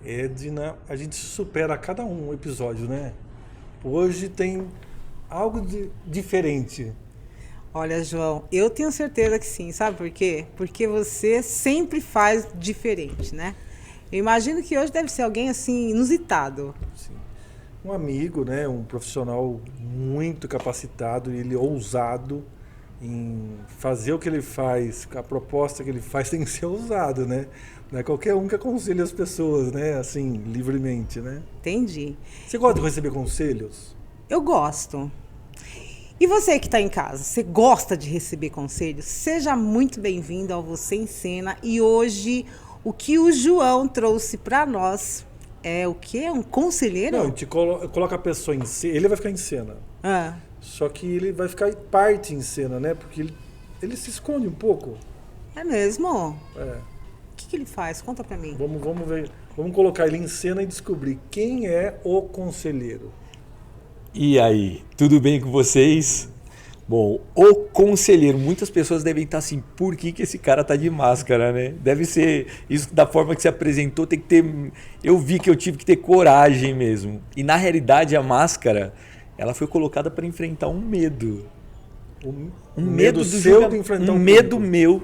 Edna, a gente supera a cada um episódio, né? Hoje tem algo diferente. Olha, João, eu tenho certeza que sim, sabe por quê? Porque você sempre faz diferente, né? Eu imagino que hoje deve ser alguém assim inusitado. Sim. Um amigo, né? Um profissional muito capacitado, ele ousado em fazer o que ele faz, a proposta que ele faz tem que ser ousado, né? Não é qualquer um que aconselha as pessoas, né? Assim, livremente, né? Entendi. Você gosta de receber conselhos? Eu gosto. E você que está em casa, você gosta de receber conselhos? Seja muito bem-vindo ao Você em Cena. E hoje, o que o João trouxe para nós é o quê? Um conselheiro? Não, a gente coloca a pessoa em cena, ele vai ficar em cena. Ah, Só que ele vai ficar parte em cena, né? Porque ele se esconde um pouco. é mesmo? É. O que ele faz? Conta para mim. Vamos ver. Vamos colocar ele em cena e descobrir quem é o conselheiro. E aí, tudo bem com vocês? Bom, o conselheiro, muitas pessoas devem estar assim, por que esse cara tá de máscara, né? Deve ser isso da forma que se apresentou, tem que ter... Eu vi que eu tive que ter coragem mesmo. E na realidade a máscara, ela foi colocada para enfrentar um medo. Um medo do seu de enfrentar um um medo público. meu.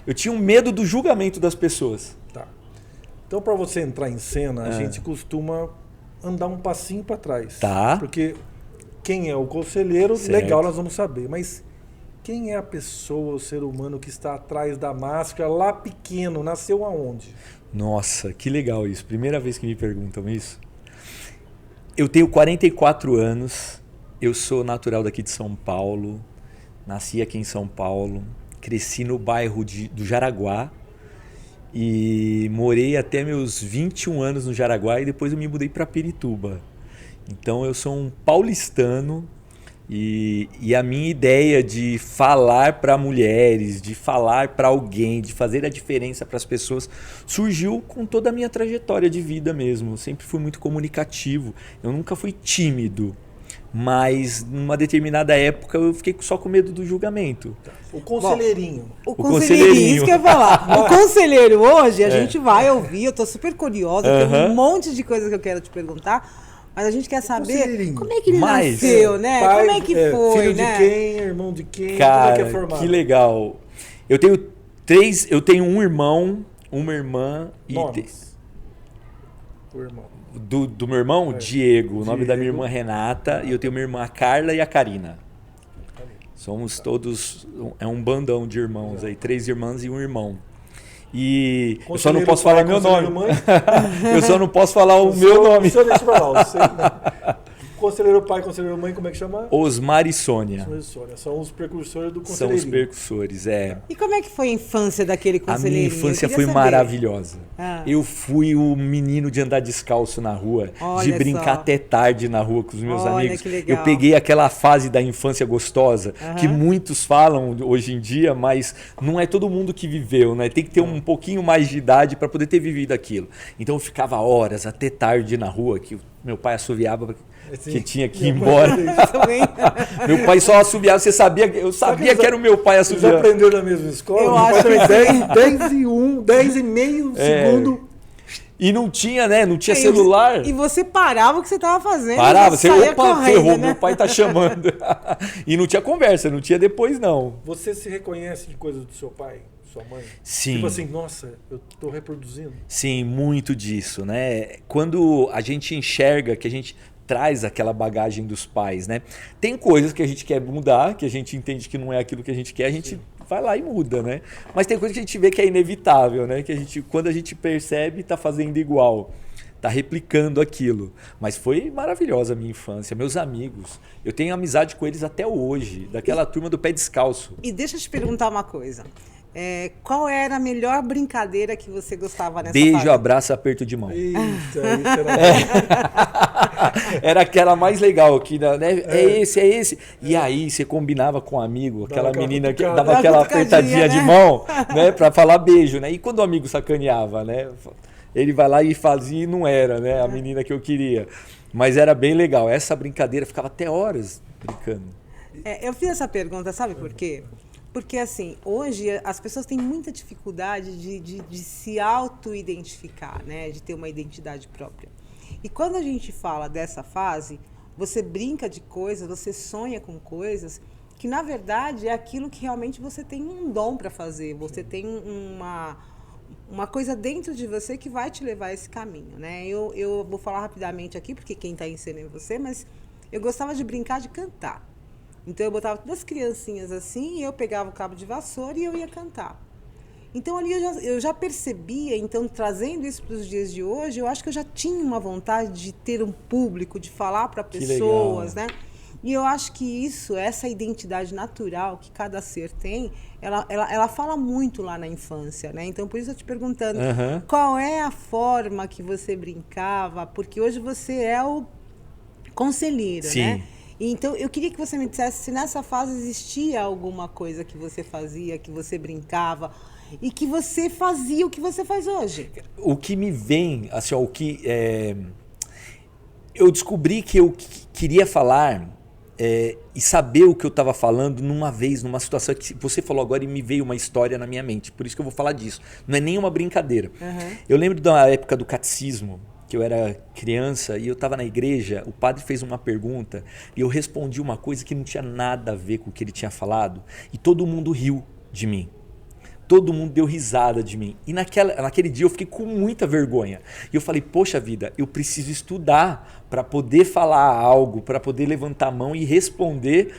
Eu tinha um medo do julgamento das pessoas. Tá. Então, para você entrar em cena, a gente costuma andar um passinho para trás. Tá. Porque quem é o conselheiro, Certo. legal, nós vamos saber. Mas quem é a pessoa, o ser humano que está atrás da máscara, lá pequeno, nasceu aonde? Nossa, que legal isso. Primeira vez que me perguntam isso. Eu tenho 44 anos, eu sou natural daqui de São Paulo, nasci aqui em São Paulo, cresci no bairro do Jaraguá e morei até meus 21 anos no Jaraguá e depois eu me mudei para Pirituba. Então eu sou um paulistano e a minha ideia de falar para mulheres, de falar para alguém, de fazer a diferença para as pessoas, surgiu com toda a minha trajetória de vida mesmo. Eu sempre fui muito comunicativo, eu nunca fui tímido, mas numa determinada época eu fiquei só com medo do julgamento. O conselheirinho. O conselheirinho. conselheirinho, isso que eu ia falar. O conselheiro hoje, a gente vai ouvir, eu tô super curiosa, tem um monte de coisas que eu quero te perguntar, mas a gente quer saber conselheirinho. como é que ele Mas, nasceu, né? Pai, Como é que foi, filho né? de quem, irmão de quem, Cara, como é que é formado? que legal. Eu tenho um irmão, uma irmã e Nomes. O irmão. do meu irmão, Diego, o nome da minha Diego. irmã Renata, e eu tenho minha irmã a Carla e a Karina. Somos todos, é um bandão de irmãos aí, 3 irmãs e um irmão. E eu só não posso falar meu nome. Mãe, Eu só não posso falar o meu nome. O seu deixa pra lá. Conselheiro pai, conselheiro mãe, como é que chama? Osmar e Sônia. Sônia. São os precursores do São conselheirinho. os percussores, é. E como é que foi a infância daquele A minha conselheirinho? infância Eu foi queria saber. maravilhosa. Ah. Eu fui o menino de andar descalço na rua, Olha de brincar só. até tarde na rua com os meus Olha, amigos. que legal. Eu peguei aquela fase da infância gostosa, que muitos falam hoje em dia, mas não é todo mundo que viveu, né? Tem que ter um pouquinho mais de idade para poder ter vivido aquilo. Então eu ficava horas até tarde na rua, que meu pai assoviava que tinha que ir embora. Também. Meu pai só assoviava, eu sabia que era o meu pai Vocês assoviando. aprenderam na mesma escola? Eu Meu pai acho foi que 10 e 1, 10 e meio segundo. E não tinha, né? Não tinha celular. E você parava o que você estava fazendo. Parava, e você, saía opa, correndo, ferrou, né? meu pai tá chamando. E não tinha conversa, não tinha depois não. Você se reconhece de coisas do seu pai, sua mãe? Sim. Tipo assim, nossa, eu tô reproduzindo. Sim, muito disso, né? Quando a gente enxerga que a gente traz aquela bagagem dos pais, né? Tem coisas que a gente quer mudar, que a gente entende que não é aquilo que a gente quer, a gente vai lá e muda, né? Mas tem coisas que a gente vê que é inevitável, né? Que a gente, quando a gente percebe, tá fazendo igual. Tá replicando aquilo. Mas foi maravilhosa a minha infância. Meus amigos, eu tenho amizade com eles até hoje, daquela turma do pé descalço. E deixa eu te perguntar uma coisa. Qual era a melhor brincadeira que você gostava nessa Beijo, fase? abraço, aperto de mão. Eita, isso era... Era aquela mais legal, que né? É esse. E aí você combinava com um amigo, aquela aquela menina que cutucada. dava aquela Cutucadinha, apertadinha de né? mão, né? Pra falar beijo, né? E quando o amigo sacaneava, né? Ele vai lá e fazia e não era, né? A menina que eu queria. Mas era bem legal. Essa brincadeira ficava até horas brincando. Eu fiz essa pergunta, sabe por quê? Porque, assim, hoje as pessoas têm muita dificuldade de se auto-identificar, né? De ter uma identidade própria. E quando a gente fala dessa fase, você brinca de coisas, você sonha com coisas que, na verdade, é aquilo que realmente você tem um dom para fazer. Você tem uma coisa dentro de você que vai te levar a esse caminho, né? Eu vou falar rapidamente aqui, porque quem está ensinando é você, mas eu gostava de brincar de cantar. Então, eu botava todas as criancinhas assim, eu pegava o cabo de vassoura e eu ia cantar. Então, ali eu já percebia, então, trazendo isso para os dias de hoje, eu acho que eu já tinha uma vontade de ter um público, de falar para pessoas, né? E eu acho que isso, essa identidade natural que cada ser tem, ela fala muito lá na infância, né? Então, por isso eu te perguntando, qual é a forma que você brincava? Porque hoje você é o conselheiro, né? Então, eu queria que você me dissesse se nessa fase existia alguma coisa que você fazia, que você brincava e que você fazia o que você faz hoje. O que me vem, assim, eu descobri que eu queria falar e saber o que eu estava falando numa situação que você falou agora e me veio uma história na minha mente. Por isso que eu vou falar disso. Não é nenhuma brincadeira. Eu lembro da época do catecismo, que eu era criança e eu estava na igreja, o padre fez uma pergunta e eu respondi uma coisa que não tinha nada a ver com o que ele tinha falado e todo mundo riu de mim. Todo mundo deu risada de mim. E naquele dia eu fiquei com muita vergonha. E eu falei, poxa vida, eu preciso estudar para poder falar algo, para poder levantar a mão e responder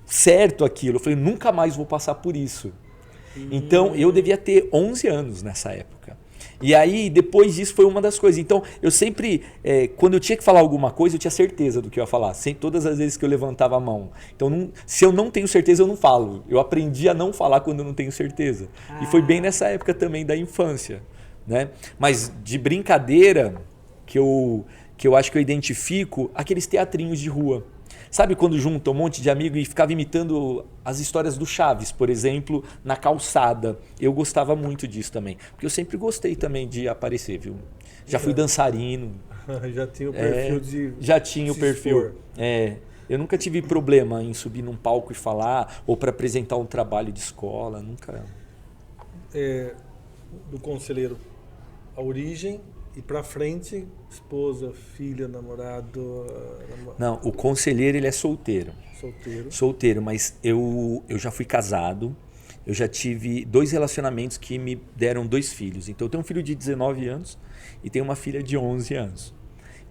certo aquilo. Eu falei, nunca mais vou passar por isso. Então, eu devia ter 11 anos nessa época. E aí, depois disso, foi uma das coisas. Então, eu sempre, quando eu tinha que falar alguma coisa, eu tinha certeza do que eu ia falar. Todas as vezes que eu levantava a mão. Então, se eu não tenho certeza, eu não falo. Eu aprendi a não falar quando eu não tenho certeza. E foi bem nessa época também da infância, né? Mas de brincadeira, que eu acho que eu identifico, aqueles teatrinhos de rua. Sabe quando junta um monte de amigos e ficava imitando as histórias do Chaves, por exemplo, na calçada? Eu gostava muito disso também. Porque eu sempre gostei também de aparecer, viu? Já fui dançarino. Já tinha o perfil de... Já tinha o perfil. Eu nunca tive problema em subir num palco e falar, ou para apresentar um trabalho de escola, nunca. Do conselheiro, a origem... E pra frente, esposa, filha, namorado... Não, o conselheiro ele é solteiro. Solteiro, mas eu já fui casado. Eu já tive 2 relacionamentos que me deram 2 filhos. Então eu tenho um filho de 19 anos e tenho uma filha de 11 anos.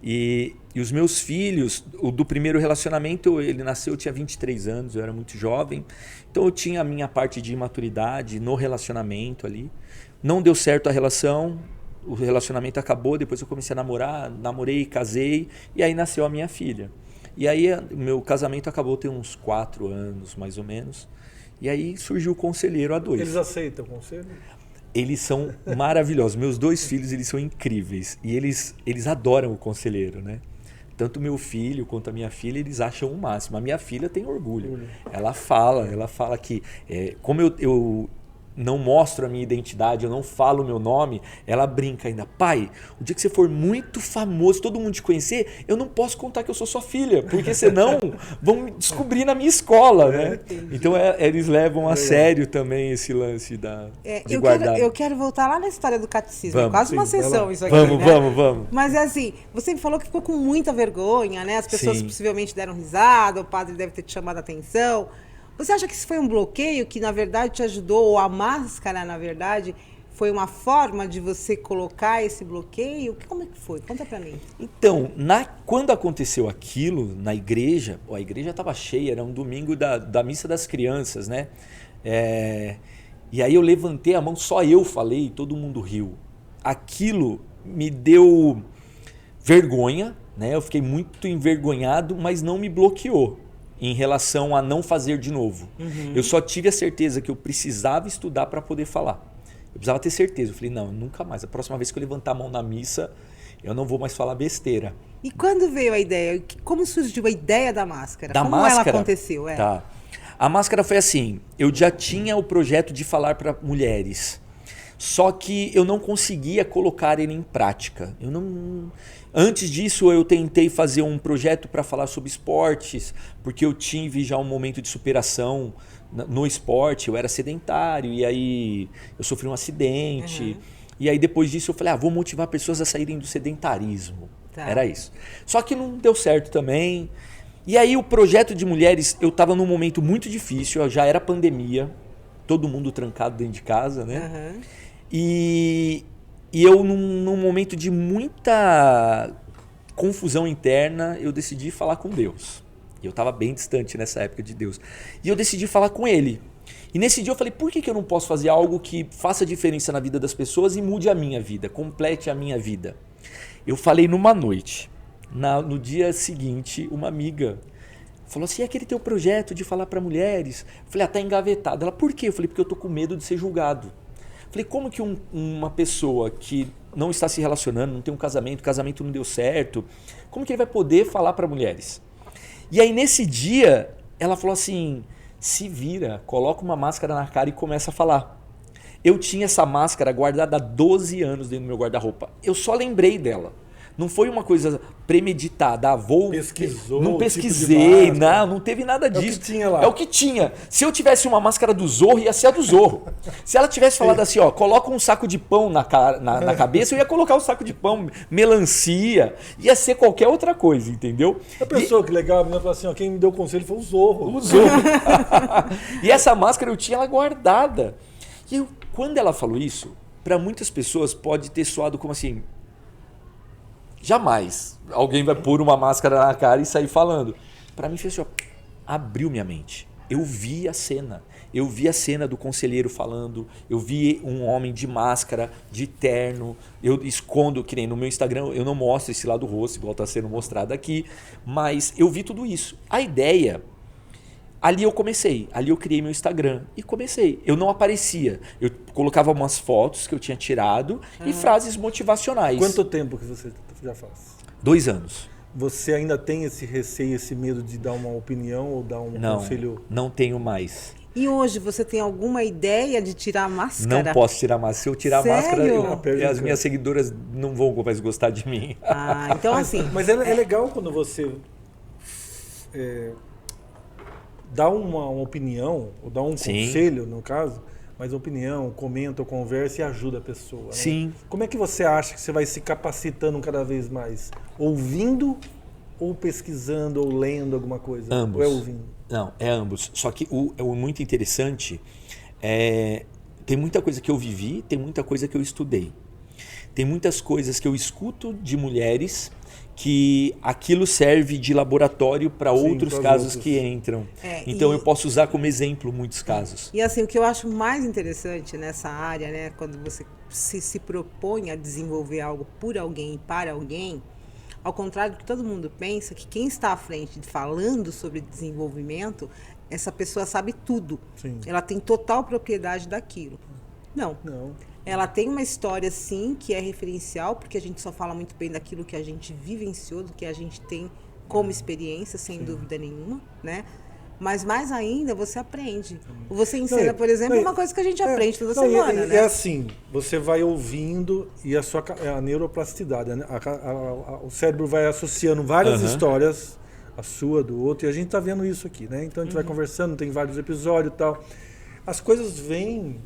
E os meus filhos, o do primeiro relacionamento, ele nasceu, eu tinha 23 anos, eu era muito jovem. Então eu tinha a minha parte de imaturidade no relacionamento ali. Não deu certo a relação... O relacionamento acabou, depois eu comecei a namorar, namorei, casei, e aí nasceu a minha filha. E aí o meu casamento acabou tem uns 4 anos, mais ou menos. E aí surgiu o conselheiro A2. Eles aceitam o conselho? Eles são maravilhosos. Meus 2 filhos, eles são incríveis. E eles adoram o conselheiro, né? Tanto meu filho quanto a minha filha, eles acham o máximo. A minha filha tem orgulho. Ela fala que como eu não mostro a minha identidade, eu não falo o meu nome, ela brinca ainda. Pai, o dia que você for muito famoso, todo mundo te conhecer, eu não posso contar que eu sou sua filha, porque senão vão me descobrir na minha escola, né? Então eles levam a sério também esse lance de guardar. Eu quero voltar lá na história do catecismo. É quase uma sessão isso aqui. Vamos. Mas assim, você falou que ficou com muita vergonha, né? As pessoas possivelmente deram risada, o padre deve ter te chamado a atenção. Você acha que isso foi um bloqueio que, na verdade, te ajudou, ou a máscara, na verdade, foi uma forma de você colocar esse bloqueio? Como é que foi? Conta pra mim. Então, quando aconteceu aquilo na igreja, a igreja estava cheia, era um domingo da missa das crianças, né? E aí eu levantei a mão, só eu falei, todo mundo riu. Aquilo me deu vergonha, né? Eu fiquei muito envergonhado, mas não me bloqueou em relação a não fazer de novo. Eu só tive a certeza que eu precisava estudar para poder falar. Eu precisava ter certeza. Eu falei, não, nunca mais. A próxima vez que eu levantar a mão na missa, eu não vou mais falar besteira. E quando veio a ideia? Como surgiu a ideia da máscara? Como ela aconteceu? Tá. A máscara foi assim, eu já tinha o projeto de falar para mulheres. Só que eu não conseguia colocar ele em prática. Antes disso, eu tentei fazer um projeto para falar sobre esportes, porque eu tive já um momento de superação no esporte. Eu era sedentário e aí eu sofri um acidente. E aí depois disso eu falei, vou motivar pessoas a saírem do sedentarismo. Tá. Era isso. Só que não deu certo também. E aí o projeto de mulheres, eu estava num momento muito difícil, já era pandemia, todo mundo trancado dentro de casa, né? E eu, num momento de muita confusão interna, eu decidi falar com Deus. E eu estava bem distante nessa época de Deus. E eu decidi falar com Ele. E nesse dia eu falei, por que eu não posso fazer algo que faça diferença na vida das pessoas e mude a minha vida, complete a minha vida? Eu falei numa noite. No dia seguinte, uma amiga falou assim, aquele teu projeto de falar para mulheres? Eu falei, tá engavetado. Ela, por quê? Eu falei, porque eu tô com medo de ser julgado. Falei, como que uma pessoa que não está se relacionando, não tem um casamento, o casamento não deu certo, como que ele vai poder falar para mulheres? E aí nesse dia, ela falou assim, se vira, coloca uma máscara na cara e começa a falar. Eu tinha essa máscara guardada há 12 anos dentro do meu guarda-roupa. Eu só lembrei dela. Não foi uma coisa premeditada. Pesquisou. Não pesquisei, tipo não teve nada disso. É o que tinha lá. É o que tinha. Se eu tivesse uma máscara do Zorro, ia ser a do Zorro. Se ela tivesse falado assim, coloca um saco de pão na cabeça, eu ia colocar um saco de pão, melancia, ia ser qualquer outra coisa, entendeu? A pessoa que legal, a menina falou assim, quem me deu o conselho foi o Zorro. O Zorro. E essa máscara eu tinha ela guardada. E quando ela falou isso, para muitas pessoas pode ter soado como assim, jamais alguém vai pôr uma máscara na cara e sair falando. Para mim fez assim, abriu minha mente. Eu vi a cena. Eu vi a cena do conselheiro falando. Eu vi um homem de máscara, de terno. Eu escondo, que nem no meu Instagram, eu não mostro esse lado do rosto, igual está sendo mostrado aqui. Mas eu vi tudo isso. A ideia... Ali eu comecei, ali eu criei meu Instagram e comecei. Eu não aparecia, eu colocava umas fotos que eu tinha tirado e frases motivacionais. Quanto tempo que você já faz? 2 anos. Você ainda tem esse receio, esse medo de dar uma opinião ou dar um conselho? Não tenho mais. E hoje você tem alguma ideia de tirar a máscara? Não posso tirar a máscara. Se eu tirar Sério? a máscara, as minhas seguidoras não vão mais gostar de mim. Então assim... Mas é legal quando você... dá uma opinião, ou dá um conselho, no caso, mas opinião, comenta ou conversa e ajuda a pessoa. Né? Sim. Como é que você acha que você vai se capacitando cada vez mais? Ouvindo ou pesquisando ou lendo alguma coisa? Ambos. Ou é ouvindo? Não, é ambos. Só que o muito interessante tem muita coisa que eu vivi, tem muita coisa que eu estudei. Tem muitas coisas que eu escuto de mulheres que aquilo serve de laboratório para outros casos que entram. Então eu posso usar como exemplo muitos casos. E assim, o que eu acho mais interessante nessa área, né, quando você se propõe a desenvolver algo por alguém, para alguém, ao contrário do que todo mundo pensa, que quem está à frente falando sobre desenvolvimento, essa pessoa sabe tudo. Sim. Ela tem total propriedade daquilo. Não. Ela tem uma história, sim, que é referencial, porque a gente só fala muito bem daquilo que a gente vivenciou, do que a gente tem como experiência, sem dúvida nenhuma, né? Mas mais ainda, você aprende. Você ensina, por exemplo, uma coisa que a gente aprende toda semana, né? É assim, você vai ouvindo e a neuroplasticidade, né? O cérebro vai associando várias histórias, a sua, do outro, e a gente está vendo isso aqui, né? Então a gente vai conversando, tem vários episódios e tal. As coisas vêm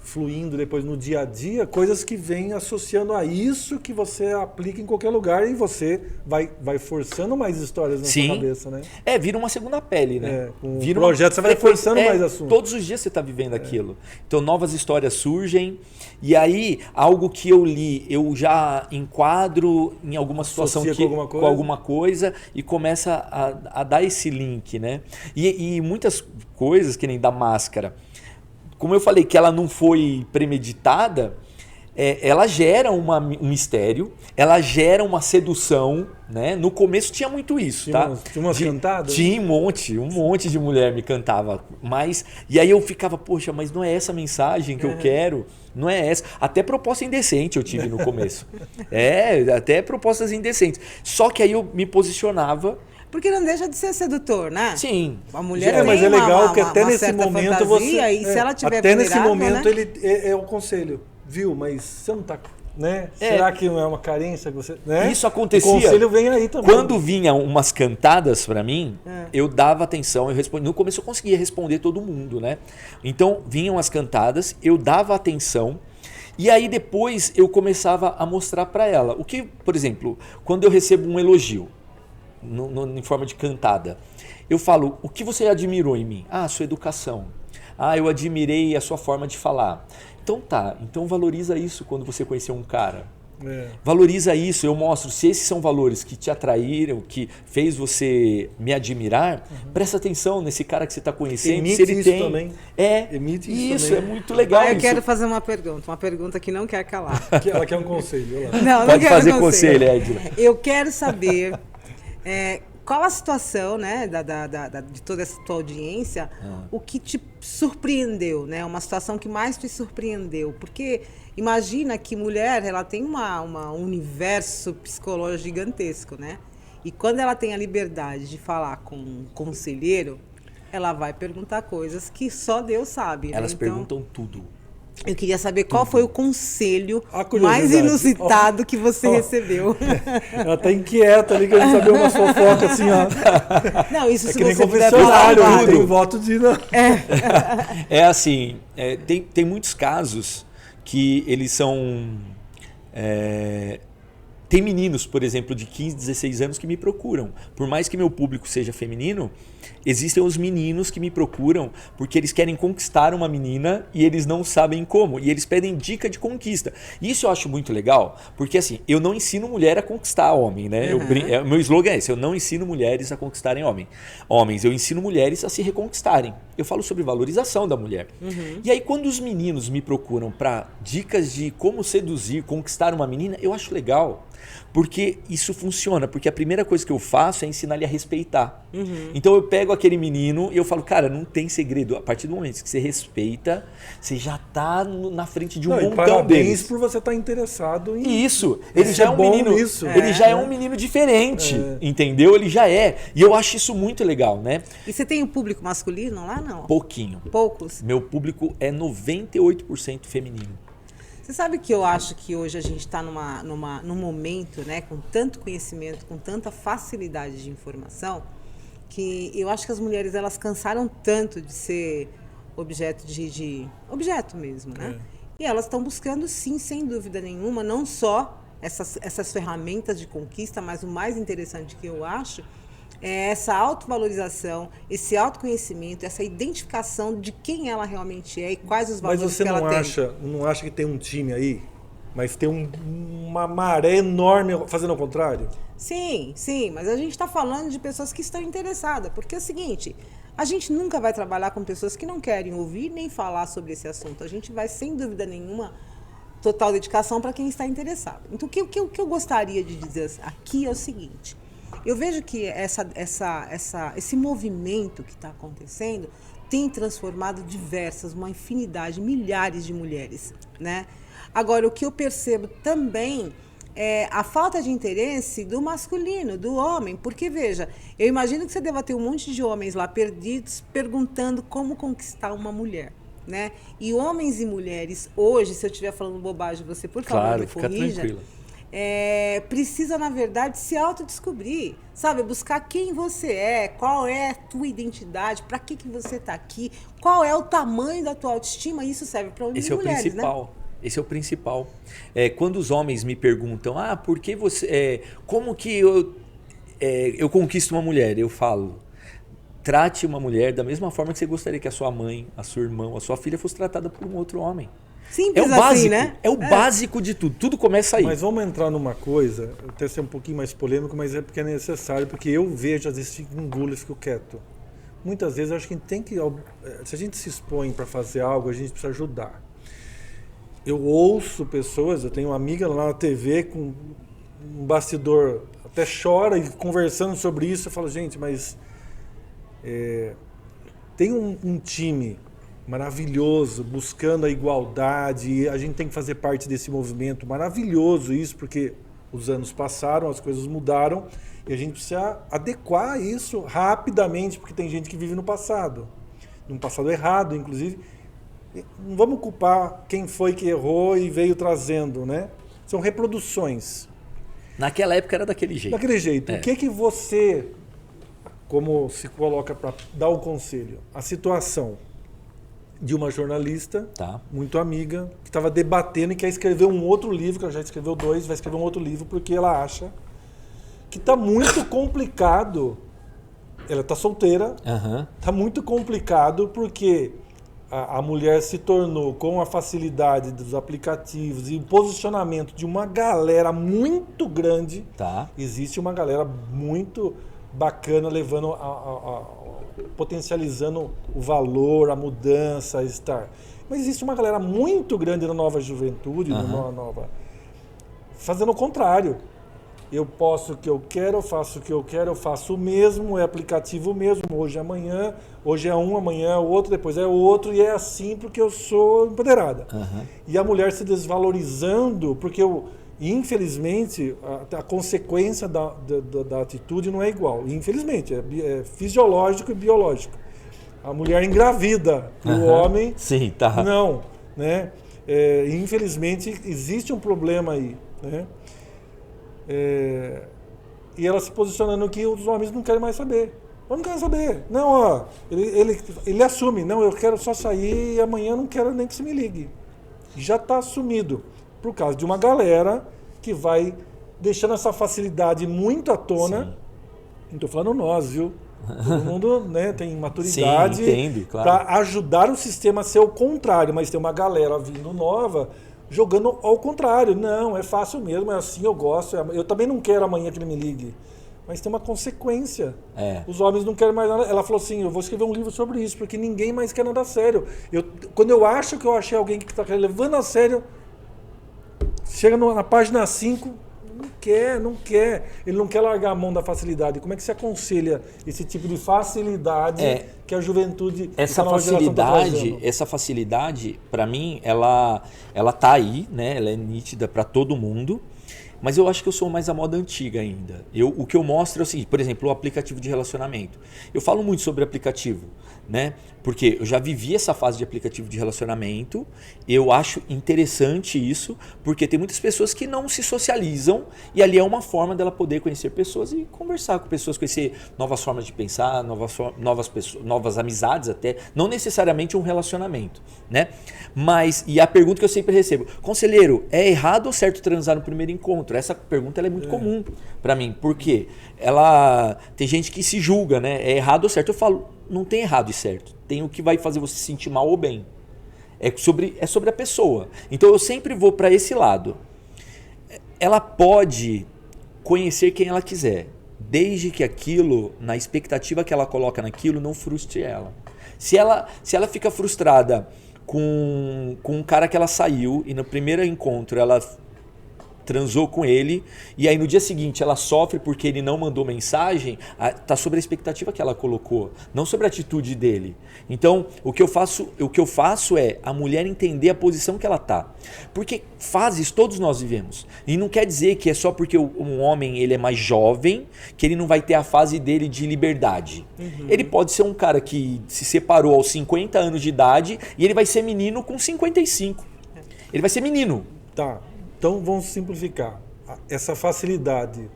fluindo depois no dia a dia, coisas que vêm associando a isso que você aplica em qualquer lugar e você vai forçando mais histórias na sua cabeça, né? Vira uma segunda pele, né? Com o projeto você vai forçando mais assunto. Todos os dias você está vivendo aquilo. Então novas histórias surgem e aí algo que eu li, eu já enquadro em alguma situação com alguma coisa e começa a dar esse link, né? E muitas coisas, que nem da máscara, como eu falei que ela não foi premeditada, ela gera um mistério, ela gera uma sedução, né? No começo tinha muito isso, tinha umas cantadas? Tinha um monte de mulher me cantava, e aí eu ficava, poxa, mas não é essa mensagem que eu quero, não é essa. Até proposta indecente eu tive no começo, até propostas indecentes. Só que aí eu me posicionava. Porque não deixa de ser sedutor, né? Sim. A mulher tem mas é legal que até nesse momento fantasia, e se ela tiver até nesse vulnerável, momento né? ele é o conselho. viu, mas você não tá, né? Será que não é uma carência que você, né? Isso acontecia. O conselho vem aí também. Quando vinham umas cantadas para mim, eu dava atenção, eu respondia. No começo eu conseguia responder todo mundo, né? Então vinham as cantadas, eu dava atenção. E aí depois eu começava a mostrar para ela. O que, por exemplo, quando eu recebo um elogio em forma de cantada, eu falo, o que você admirou em mim? Ah, a sua educação. Ah, eu admirei a sua forma de falar. Então tá, então valoriza isso quando você conhecer um cara. Valoriza isso, eu mostro, se esses são valores que te atraíram, que fez você me admirar, presta atenção nesse cara que você está conhecendo, Emite se ele isso tem. também. Emite isso também. É muito legal. Eu isso. quero fazer uma pergunta que não quer calar. Ela quer um conselho. Olha lá. Não Pode quero fazer conselho, Edna. Eu quero saber qual a situação, né, de toda essa tua audiência, o que te surpreendeu, né? Uma situação que mais te surpreendeu. Porque imagina que mulher, ela tem um universo psicológico gigantesco, né? E quando ela tem a liberdade de falar com um conselheiro, ela vai perguntar coisas que só Deus sabe. Elas né? perguntam tudo. Eu queria saber qual foi o conselho A curiosidade. mais inusitado que você recebeu. Ela tá inquieta ali, querendo saber umas fofocas assim, ó. Não, isso É se que nem você puder falar. confessionário, Claro. tem voto de não. É assim, tem muitos casos que eles são... Tem meninos, por exemplo, de 15, 16 anos que me procuram. Por mais que meu público seja feminino, existem os meninos que me procuram porque eles querem conquistar uma menina e eles não sabem como. E eles pedem dica de conquista. Isso eu acho muito legal, porque assim, eu não ensino mulher a conquistar homem, né? Meu slogan é esse, eu não ensino mulheres a conquistarem homens. Eu ensino mulheres a se reconquistarem. Eu falo sobre valorização da mulher. E aí quando os meninos me procuram para dicas de como seduzir, conquistar uma menina, eu acho legal. Porque isso funciona, porque a primeira coisa que eu faço é ensinar ele a respeitar. Então eu pego aquele menino e eu falo, cara, não tem segredo. A partir do momento que você respeita, você já tá na frente de um montão parabéns deles. por você estar interessado em... Isso, ele Isso já é é um bom menino, nisso. ele já é um menino diferente, entendeu? Ele já é. E eu acho isso muito legal, né? E você tem um público masculino lá, não? Pouquinho. Poucos? Meu público é 98% feminino. Você sabe que eu acho que hoje a gente está num momento, né, com tanto conhecimento, com tanta facilidade de informação, que eu acho que as mulheres elas cansaram tanto de ser objeto objeto mesmo, né? E elas estão buscando, sim, sem dúvida nenhuma, não só essas ferramentas de conquista, mas o mais interessante que eu acho é essa autovalorização, esse autoconhecimento, essa identificação de quem ela realmente é e quais os valores Mas você que ela não acha que tem um time aí, mas tem uma maré enorme fazendo ao contrário? Sim, mas a gente está falando de pessoas que estão interessadas, porque é o seguinte, a gente nunca vai trabalhar com pessoas que não querem ouvir nem falar sobre esse assunto. A gente vai, sem dúvida nenhuma, total dedicação para quem está interessado. Então, o que eu gostaria de dizer aqui é o seguinte: eu vejo que esse movimento que está acontecendo tem transformado uma infinidade, milhares de mulheres, né? Agora, o que eu percebo também é a falta de interesse do masculino, do homem, porque, veja, eu imagino que você deva ter um monte de homens lá perdidos perguntando como conquistar uma mulher, né? E homens e mulheres, hoje, se eu estiver falando bobagem, você, por favor, me corrija. Fica tranquila. Precisa, na verdade, se autodescobrir, sabe? Buscar quem você é, qual é a tua identidade, para que você está aqui, qual é o tamanho da tua autoestima. Isso serve para homens e mulheres, principal. Né? Esse é o principal. Quando os homens me perguntam, por que você, como que eu conquisto uma mulher? Eu falo, trate uma mulher da mesma forma que você gostaria que a sua mãe, a sua irmã, a sua filha fosse tratada por um outro homem. Simples é o básico, assim, né? É o básico de tudo. Tudo começa aí. Mas vamos entrar numa coisa, até ser um pouquinho mais polêmico, mas é porque é necessário, porque eu vejo, às vezes, fico engulo e fico quieto. Muitas vezes eu acho que a gente tem que... Se a gente se expõe para fazer algo, a gente precisa ajudar. Eu ouço pessoas, eu tenho uma amiga lá na TV com um bastidor, até chora e conversando sobre isso. Eu falo, gente, mas tem um time maravilhoso buscando a igualdade, e a gente tem que fazer parte desse movimento. Maravilhoso isso, porque os anos passaram, as coisas mudaram e a gente precisa adequar isso rapidamente, porque tem gente que vive no passado, num passado errado, inclusive. Não vamos culpar quem foi que errou e veio trazendo, né? São reproduções. Naquela época era daquele jeito. Daquele jeito. O que você, como se coloca para dar o conselho? A situação de uma jornalista muito amiga que estava debatendo e quer escrever um outro livro, que ela já escreveu 2, vai escrever um outro livro porque ela acha que está muito complicado. Ela está solteira, está muito complicado porque a mulher se tornou, com a facilidade dos aplicativos e o posicionamento de uma galera muito grande, existe uma galera muito bacana levando, potencializando o valor, a mudança, a estar. Mas existe uma galera muito grande na nova juventude, fazendo o contrário. Eu posto o que eu quero, eu faço o que eu quero, eu faço o mesmo, é aplicativo mesmo, hoje é amanhã, hoje é um, amanhã é outro, depois é outro, e é assim porque eu sou empoderada. E a mulher se desvalorizando, porque infelizmente, a consequência da atitude não é igual. Infelizmente, é fisiológico e biológico. A mulher engravida, o homem não. Né? Infelizmente, existe um problema aí, né? E ela se posicionando que os homens não querem mais saber. Eu não quero saber. Não, ó, ele assume. Não, eu quero só sair e amanhã eu não quero nem que se me ligue. Já está assumido. Por causa de uma galera que vai deixando essa facilidade muito à tona. Não estou falando nós, viu? Todo mundo, né, tem maturidade para ajudar o sistema a ser o contrário. Mas tem uma galera vindo nova jogando ao contrário. Não, é fácil mesmo, é assim, eu gosto. Eu também não quero amanhã que ele me ligue. Mas tem uma consequência. Os homens não querem mais nada. Ela falou assim, eu vou escrever um livro sobre isso, porque ninguém mais quer nada a sério. Quando eu acho que eu achei alguém que está levando a sério, chega na página 5, não quer. Ele não quer largar a mão da facilidade. Como é que se aconselha esse tipo de facilidade que a juventude... Essa facilidade, para mim, ela tá aí, né? Ela é nítida para todo mundo. Mas eu acho que eu sou mais a moda antiga ainda. O que eu mostro é o seguinte, por exemplo, o aplicativo de relacionamento. Eu falo muito sobre aplicativo, né? Porque eu já vivi essa fase de aplicativo de relacionamento. Eu acho interessante isso, porque tem muitas pessoas que não se socializam e ali é uma forma dela poder conhecer pessoas e conversar com pessoas, conhecer novas formas de pensar, novas amizades até, não necessariamente um relacionamento, né? Mas, e a pergunta que eu sempre recebo, conselheiro, é errado ou certo transar no primeiro encontro? Essa pergunta ela é muito comum para mim, porque tem gente que se julga, né? É errado ou certo? Eu falo, não tem errado e certo. Tem o que vai fazer você se sentir mal ou bem. É sobre a pessoa. Então eu sempre vou para esse lado. Ela pode conhecer quem ela quiser, desde que aquilo, na expectativa que ela coloca naquilo, não frustre ela. Se ela fica frustrada com um cara que ela saiu e no primeiro encontro ela transou com ele e aí no dia seguinte ela sofre porque ele não mandou mensagem, tá sobre a expectativa que ela colocou, não sobre a atitude dele. Então, o que eu faço é a mulher entender a posição que ela tá. Porque fases todos nós vivemos. E não quer dizer que é só porque um homem ele é mais jovem que ele não vai ter a fase dele de liberdade. Ele pode ser um cara que se separou aos 50 anos de idade e ele vai ser menino com 55. Ele vai ser menino. Tá. Então vamos simplificar. Essa facilidade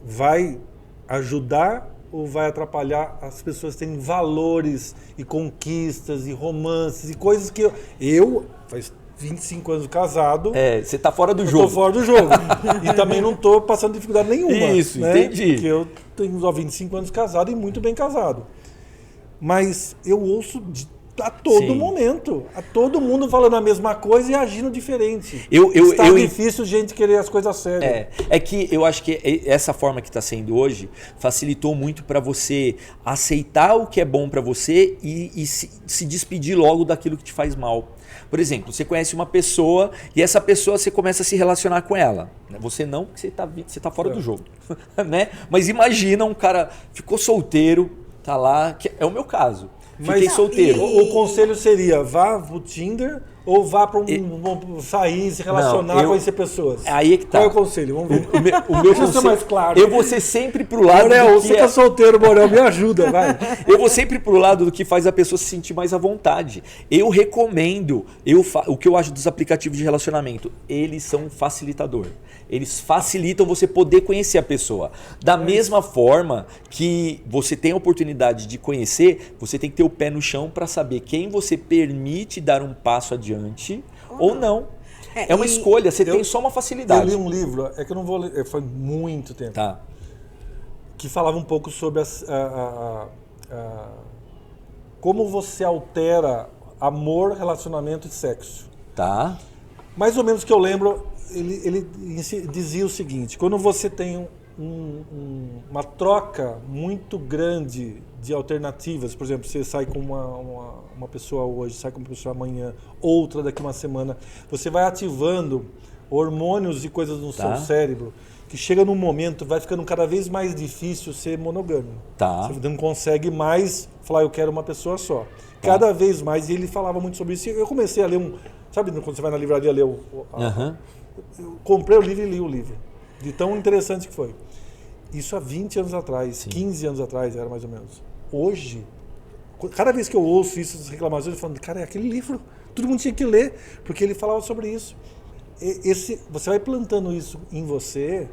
vai ajudar ou vai atrapalhar as pessoas terem valores e conquistas e romances e coisas que eu faz 25 anos casado. Você tá fora do jogo. Eu tô fora do jogo. E também não tô passando dificuldade nenhuma. Isso, né? Entendi. Porque eu tenho só 25 anos casado e muito bem casado. Mas eu ouço a todo momento. A todo mundo falando a mesma coisa e agindo diferente. Está difícil gente querer as coisas sérias. É que eu acho que essa forma que está sendo hoje facilitou muito para você aceitar o que é bom para você e se despedir logo daquilo que te faz mal. Por exemplo, você conhece uma pessoa e essa pessoa você começa a se relacionar com ela. Você não, porque você tá fora do jogo. Né? Mas imagina um cara ficou solteiro, tá lá, que é o meu caso. Fiquei solteiro. O conselho seria, vá pro Tinder ou vá para sair, se relacionar, conhecer pessoas? Aí é que tá. Qual é o conselho? Vamos ver. O meu conselho, mais claro. Eu vou ser sempre pro lado Borel, do você que é solteiro, Borel, me ajuda, vai. Eu vou sempre pro lado do que faz a pessoa se sentir mais à vontade. Eu recomendo, o que eu acho dos aplicativos de relacionamento, eles são um facilitador. Eles facilitam você poder conhecer a pessoa. Da mesma forma que você tem a oportunidade de conhecer, você tem que ter o pé no chão para saber quem você permite dar um passo adiante ou não. É uma escolha, você tem só uma facilidade. Eu li um livro, é que eu não vou ler, foi muito tempo, Tá. que falava um pouco sobre como você altera amor, relacionamento e sexo. Tá. Mais ou menos o que eu lembro, ele dizia o seguinte: quando você tem uma troca muito grande de alternativas, por exemplo, você sai com uma pessoa hoje, sai com uma pessoa amanhã, outra daqui uma semana, você vai ativando hormônios e coisas no seu cérebro, que chega num momento, vai ficando cada vez mais difícil ser monogâmico. Tá. Você não consegue mais falar, eu quero uma pessoa só. Cada vez mais, e ele falava muito sobre isso. Eu comecei a ler sabe quando você vai na livraria ler eu comprei o livro e li o livro. De tão interessante que foi. Isso há 20 anos atrás, 15 anos atrás era mais ou menos. Hoje, cada vez que eu ouço isso, essas reclamações, eu falo, cara, é aquele livro, todo mundo tinha que ler, porque ele falava sobre isso. Você vai plantando isso em você,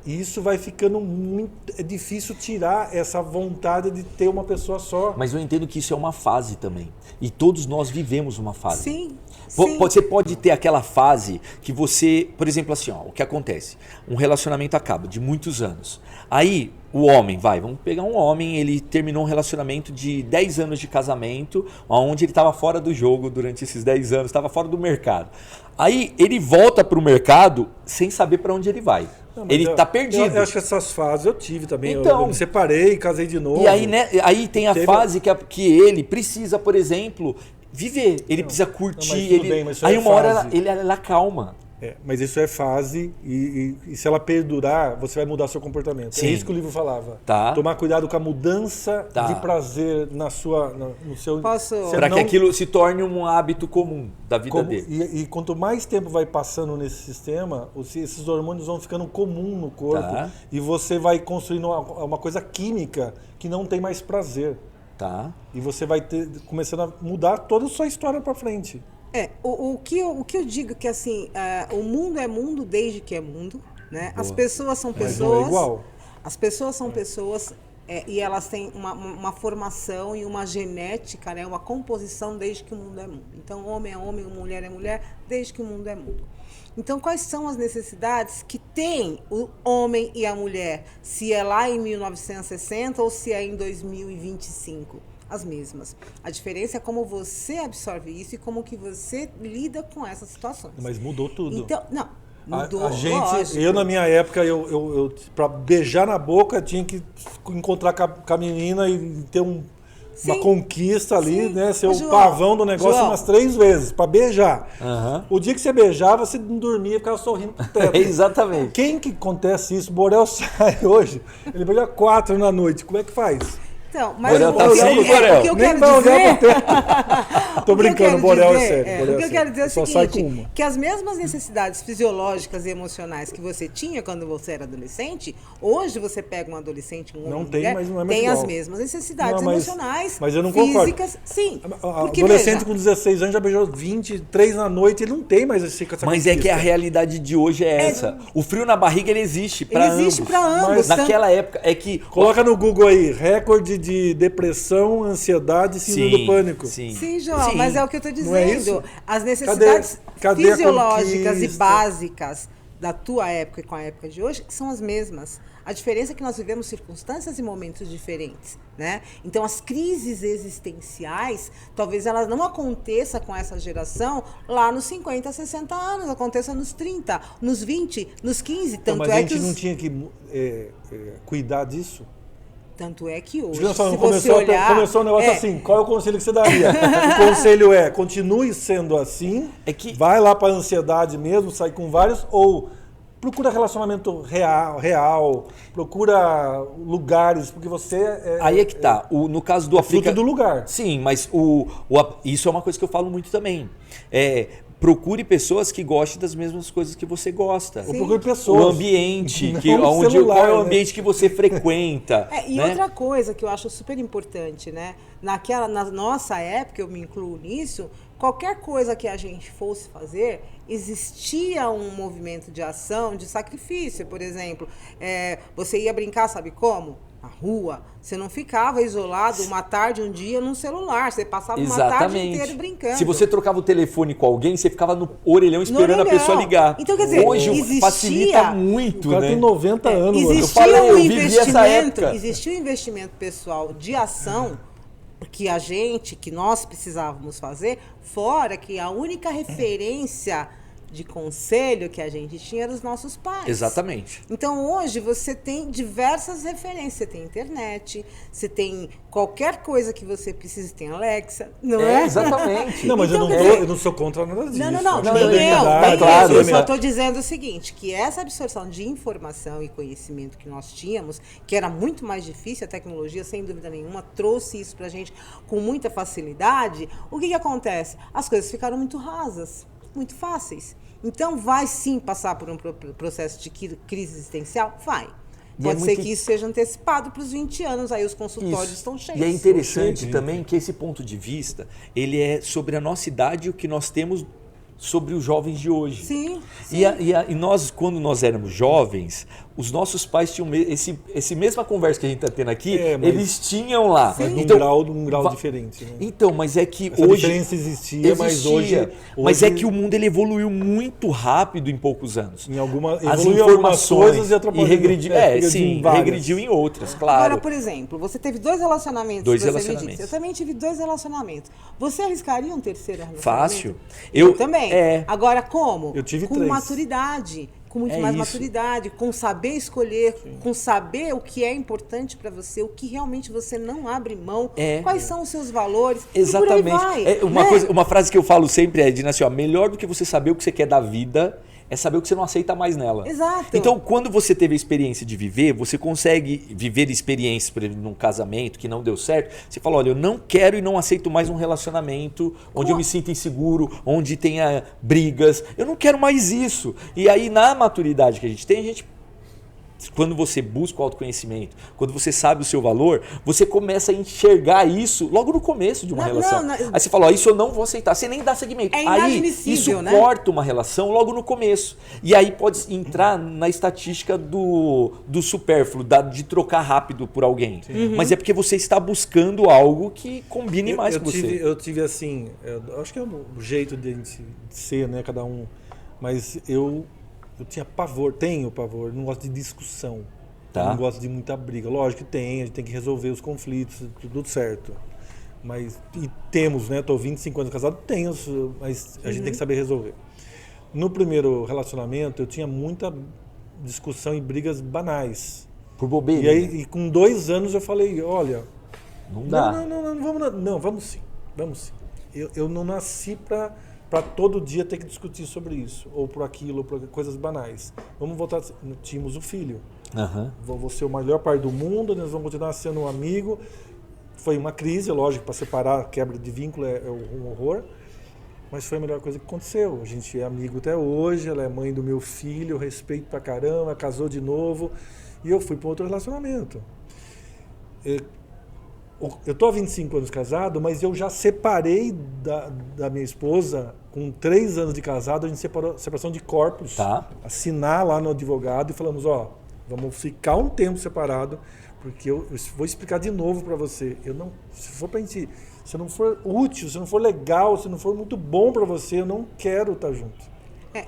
e isso vai ficando muito... É difícil tirar essa vontade de ter uma pessoa só. Mas eu entendo que isso é uma fase também. E todos nós vivemos uma fase. Sim. Você pode ter aquela fase que você... Por exemplo, assim, o que acontece? Um relacionamento acaba de muitos anos. Aí, o homem, vamos pegar um homem, ele terminou um relacionamento de 10 anos de casamento, onde ele estava fora do jogo durante esses 10 anos, estava fora do mercado. Aí, ele volta para o mercado sem saber para onde ele vai. Não, ele está perdido. Eu acho que essas fases eu tive também. Então, eu me separei, casei de novo. E aí, aí tem a fase que ele precisa, por exemplo, viver. Ele precisa curtir. Aí uma hora ela calma. Mas isso é fase e se ela perdurar, você vai mudar seu comportamento. Sim. É isso que o livro falava. Tá. Tomar cuidado com a mudança de prazer no seu... Para que aquilo se torne um hábito comum da vida dele. E quanto mais tempo vai passando nesse sistema, esses hormônios vão ficando comum no corpo e você vai construindo uma coisa química que não tem mais prazer. Tá. E você vai começando a mudar toda a sua história para frente. O que eu digo que assim, o mundo é mundo desde que é mundo, né? As pessoas são pessoas. Mas não é igual. As pessoas são pessoas e elas têm uma formação e uma genética, né? Uma composição desde que o mundo é mundo. Então, homem é homem, mulher é mulher, desde que o mundo é mundo. Então, quais são as necessidades que tem o homem e a mulher, se é lá em 1960 ou se é em 2025? As mesmas. A diferença é como você absorve isso e como que você lida com essas situações. Mas mudou tudo. Então, não, mudou, a gente, lógico. Eu na minha época, eu para beijar na boca, tinha que encontrar com a menina e ter uma conquista ali, né? Ser o pavão do negócio umas 3 vezes, para beijar. O dia que você beijava, você não dormia, ficava sorrindo pro teto. Exatamente. Quem que acontece isso? Borel sai hoje, ele beija 4 na noite, como é que faz? Então, mas Borel tá assim, o que eu quero dizer... Tô brincando, Borel é sério. O que eu quero dizer é o seguinte, que as mesmas necessidades fisiológicas e emocionais que você tinha quando você era adolescente, hoje você pega um adolescente, um homem, não tem, mulher, mas não é mais tem igual. as mesmas necessidades emocionais, mas eu não físicas. Concordo. Sim. Porque, adolescente com 16 anos já beijou 23 na noite, ele não tem mais essa Mas conquista. é que a realidade de hoje é essa. O frio na barriga, ele existe para ambos. Existe para ambos. Mas naquela época é que... Coloca no Google aí, recorde de depressão, ansiedade e síndrome do pânico. Sim, João, mas é o que eu estou dizendo. Não é isso? As necessidades Cadê fisiológicas e básicas da tua época e com a época de hoje são as mesmas. A diferença é que nós vivemos circunstâncias e momentos diferentes, né? Então, as crises existenciais, talvez elas não aconteçam com essa geração lá nos 50, 60 anos, aconteça nos 30, nos 20, nos 15. Tanto mas a gente não tinha que cuidar disso? Tanto é que hoje, começou o negócio assim, qual é o conselho que você daria? O conselho é, continue sendo assim, vai lá para a ansiedade mesmo, sai com vários, ou procura relacionamento real, procura lugares, porque você Aí é que tá. No caso do fruto do lugar. Sim, mas isso é uma coisa que eu falo muito também. Procure pessoas que gostem das mesmas coisas que você gosta. Ou procure pessoas. O ambiente, celular, qual é o ambiente que você frequenta. E né? outra coisa que eu acho super importante, né? Na nossa época, eu me incluo nisso, qualquer coisa que a gente fosse fazer, existia um movimento de ação, de sacrifício. Por exemplo, você ia brincar, sabe como? Na rua. Você não ficava isolado uma tarde, um dia num celular. Você passava uma tarde inteira brincando. Se você trocava o telefone com alguém, você ficava no orelhão esperando a pessoa ligar. Então, quer dizer, hoje facilita muito, o cara né? tem 90 anos. Eu vivi essa época. Existia um investimento pessoal de ação que nós precisávamos fazer, fora que a única referência de conselho que a gente tinha eram os nossos pais. Exatamente. Então, hoje, você tem diversas referências. Você tem internet, você tem qualquer coisa que você precise, tem Alexa, não é? Exatamente. Não, mas Então, eu não sou contra nada disso. Não, claro. Eu só estou dizendo o seguinte, que essa absorção de informação e conhecimento que nós tínhamos, que era muito mais difícil, a tecnologia, sem dúvida nenhuma, trouxe isso para a gente com muita facilidade. O que acontece? As coisas ficaram muito rasas, muito fáceis. Então, vai sim passar por um processo de crise existencial? Vai. Pode ser que isso seja antecipado para os 20 anos, aí os consultórios estão cheios. E é interessante também que esse ponto de vista, ele é sobre a nossa idade e o que nós temos sobre os jovens de hoje. Sim. E nós, quando nós éramos jovens, os nossos pais tinham esse mesma conversa que a gente está tendo aqui, eles tinham lá. Mas então, num grau diferente. Né? Então, mas é que essa hoje... diferença existia, mas hoje... Mas é que o mundo ele evoluiu muito rápido em poucos anos. As informações e atrapalhou. Regrediu em outras, claro. Agora, por exemplo, você teve 2 relacionamentos. Me disse. Eu também tive 2 relacionamentos. Você arriscaria um terceiro relacionamento? Fácil. Eu também. Agora, como? Eu tive com 3. maturidade. Com muito mais maturidade, com saber escolher, com saber o que é importante para você, o que realmente você não abre mão, quais são os seus valores. Exatamente. E por aí vai, uma frase que eu falo sempre é, Edna, assim, melhor do que você saber o que você quer da vida é saber o que você não aceita mais nela. Exato. Então, quando você teve a experiência de viver, você consegue viver experiências, por exemplo, num casamento que não deu certo. Você fala, olha, eu não quero e não aceito mais um relacionamento onde eu me sinta inseguro, onde tenha brigas. Eu não quero mais isso. E aí, na maturidade que a gente quando você busca o autoconhecimento, quando você sabe o seu valor, você começa a enxergar isso logo no começo de uma relação. Aí você fala, isso eu não vou aceitar, você nem dá segmento. Aí isso corta uma relação logo no começo. E aí pode entrar na estatística do supérfluo, de trocar rápido por alguém. Mas é porque você está buscando algo que combine mais com você. Eu tive assim, acho que é o jeito de a gente ser, né, cada um, mas eu tinha tenho pavor, não gosto de discussão, não gosto de muita briga. Lógico que a gente tem que resolver os conflitos, tudo certo. Mas, temos, né, estou 25 anos casado, mas a gente tem que saber resolver. No primeiro relacionamento, eu tinha muita discussão e brigas banais. Por bobeira. E aí, com 2 anos, eu falei, olha... Não dá. Vamos sim. Eu não nasci para todo dia ter que discutir sobre isso, ou por aquilo, ou por coisas banais. Vamos voltar, tínhamos um filho. Vou ser o melhor pai do mundo, nós vamos continuar sendo um amigo. Foi uma crise, lógico, para separar, quebra de vínculo é um horror, mas foi a melhor coisa que aconteceu. A gente é amigo até hoje, ela é mãe do meu filho, eu respeito pra caramba, casou de novo, e eu fui para outro relacionamento. Eu estou há 25 anos casado, mas eu já separei da minha esposa, com 3 anos de casado, a gente separou, separação de corpos, assinar lá no advogado e falamos, vamos ficar um tempo separado, porque eu vou explicar de novo para você, se não for útil, se não for legal, se não for muito bom para você, eu não quero estar junto.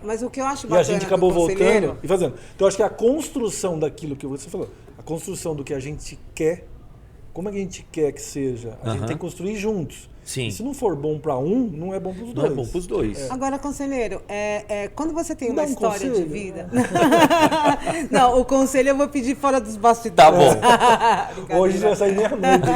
Mas o que eu acho bacana, e a gente acabou voltando e fazendo. Então, eu acho que a construção daquilo que você falou, a construção do que a gente quer, como a gente quer que seja, a gente tem que construir juntos. Sim. E se não for bom para um, não é bom para os dois. Não é bom para os dois. Agora, conselheiro, quando você tem uma história de vida... Não, o conselho eu vou pedir fora dos bastidores. Tá bom. Hoje vai sair meia-noite.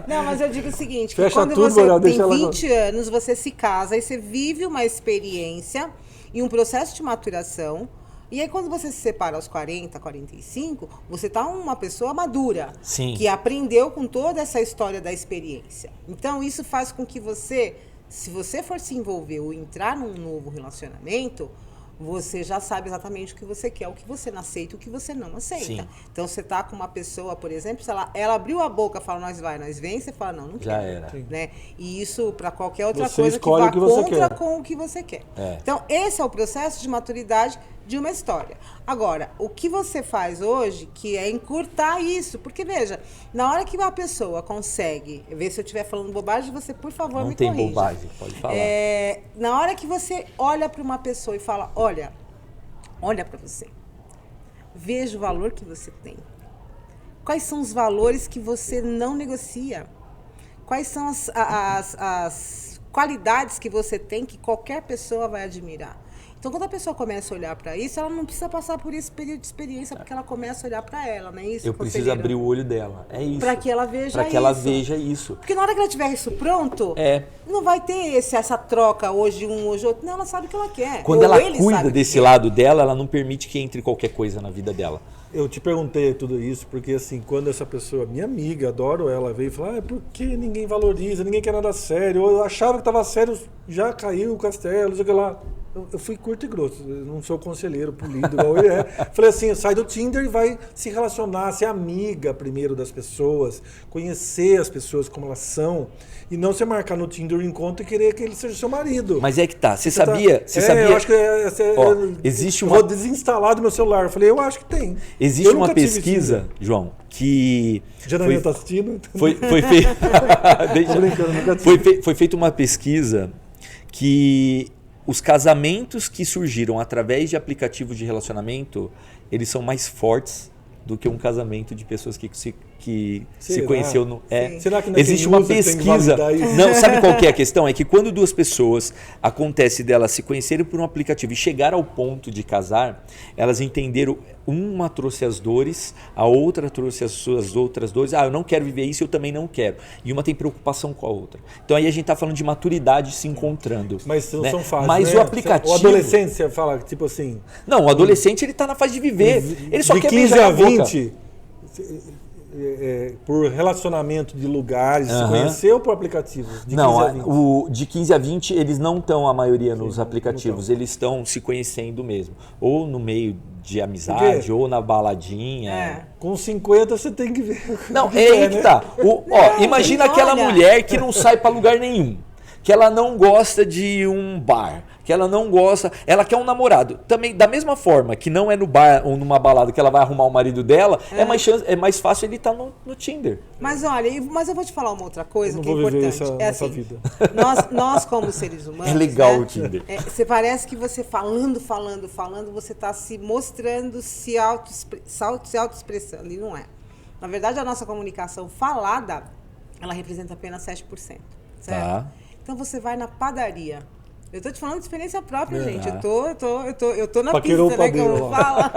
Não, mas eu digo o seguinte, que fecha quando tudo, você Boreal, tem 20 anos, você se casa e você vive uma experiência e um processo de maturação E aí, quando você se separa aos 40, 45, você tá uma pessoa madura. Sim. Que aprendeu com toda essa história da experiência. Então, isso faz com que você, se você for se envolver ou entrar num novo relacionamento, você já sabe exatamente o que você quer, o que você não aceita, o que você não aceita. Sim. Então, você tá com uma pessoa, por exemplo, se ela abriu a boca e fala, nós vai, nós vem, você fala, não Já quero. era. Né? E isso para qualquer outra Você coisa que escolhe vá o que você contra quer. com o que você quer. É. Então, esse é o processo de maturidade de uma história. Agora, o que você faz hoje, que é encurtar isso, porque veja, na hora que uma pessoa consegue, ver se eu estiver falando bobagem, você, por favor, Não me tem corrija. bobagem, pode falar. Na hora que você olha para uma pessoa e fala, olha para você, veja o valor que você tem. Quais são os valores que você não negocia? Quais são as qualidades que você tem que qualquer pessoa vai admirar? Então, quando a pessoa começa a olhar para isso, ela não precisa passar por esse período de experiência, porque ela começa a olhar para ela, não é isso? Eu preciso abrir o olho dela. É isso. Para que ela veja isso. Para que ela veja isso. Porque na hora que ela tiver isso pronto, não vai ter essa troca hoje um, hoje outro. Não, ela sabe o que ela quer. Quando Ou ela ele cuida sabe o que desse quer. lado dela, ela não permite que entre qualquer coisa na vida dela. Eu te perguntei tudo isso porque, assim, quando essa pessoa, minha amiga, adoro ela, veio e falou, por que ninguém valoriza, ninguém quer nada sério, eu achava que estava sério, já caiu o castelo, sei lá. Eu fui curto e grosso, eu não sou conselheiro polido igual ele é. Falei assim, sai do Tinder e vai se relacionar, ser amiga primeiro das pessoas, conhecer as pessoas como elas são, e não se marcar no Tinder o encontro e querer que ele seja seu marido. Mas é que tá, você sabia? Você sabia? Eu acho que existe eu uma... vou desinstalar do meu celular. Eu falei, eu acho que tem. Existe uma pesquisa, João, que... Janaína tá assistindo? Foi feita uma pesquisa que os casamentos que surgiram através de aplicativos de relacionamento, eles são mais fortes do que um casamento de pessoas que se conheceu no... Será que existe uma pesquisa... Não, sabe qual que é a questão? É que quando duas pessoas, acontece delas se conhecerem por um aplicativo e chegar ao ponto de casar, elas entenderam, uma trouxe as dores, a outra trouxe as suas outras dores. Eu não quero viver isso, eu também não quero. E uma tem preocupação com a outra. Então aí a gente está falando de maturidade se encontrando. Mas né? são fases, Mas né? o aplicativo... O adolescente, você fala, tipo assim... Não, o adolescente ele está na fase de viver. Ele só de quer 15 beijar a na boca. 20... por relacionamento de lugares, se conheceu por aplicativos? De 15 a 20. De 15 a 20 eles não estão, a maioria, nos aplicativos. Eles estão se conhecendo mesmo. Ou no meio de amizade, ou na baladinha. Com 50 você tem que ver. Não, é aí que tá. Imagina aquela mulher que não sai pra lugar nenhum. Que ela não gosta de um bar. Que ela não gosta, ela quer um namorado. Também, da mesma forma que não é no bar ou numa balada que ela vai arrumar o marido dela, é mais fácil ele estar no Tinder. Mas olha, eu vou te falar uma outra coisa que é viver importante. essa vida. Nós como seres humanos... É legal, né, o Tinder. Você parece que você falando, você está se mostrando, se auto-expressando, e não é. Na verdade, a nossa comunicação falada, ela representa apenas 7%. Certo? Tá. Então você vai na padaria. Eu tô te falando de experiência própria, gente. Tá. Eu tô na Paquerou pista, né? Como fala.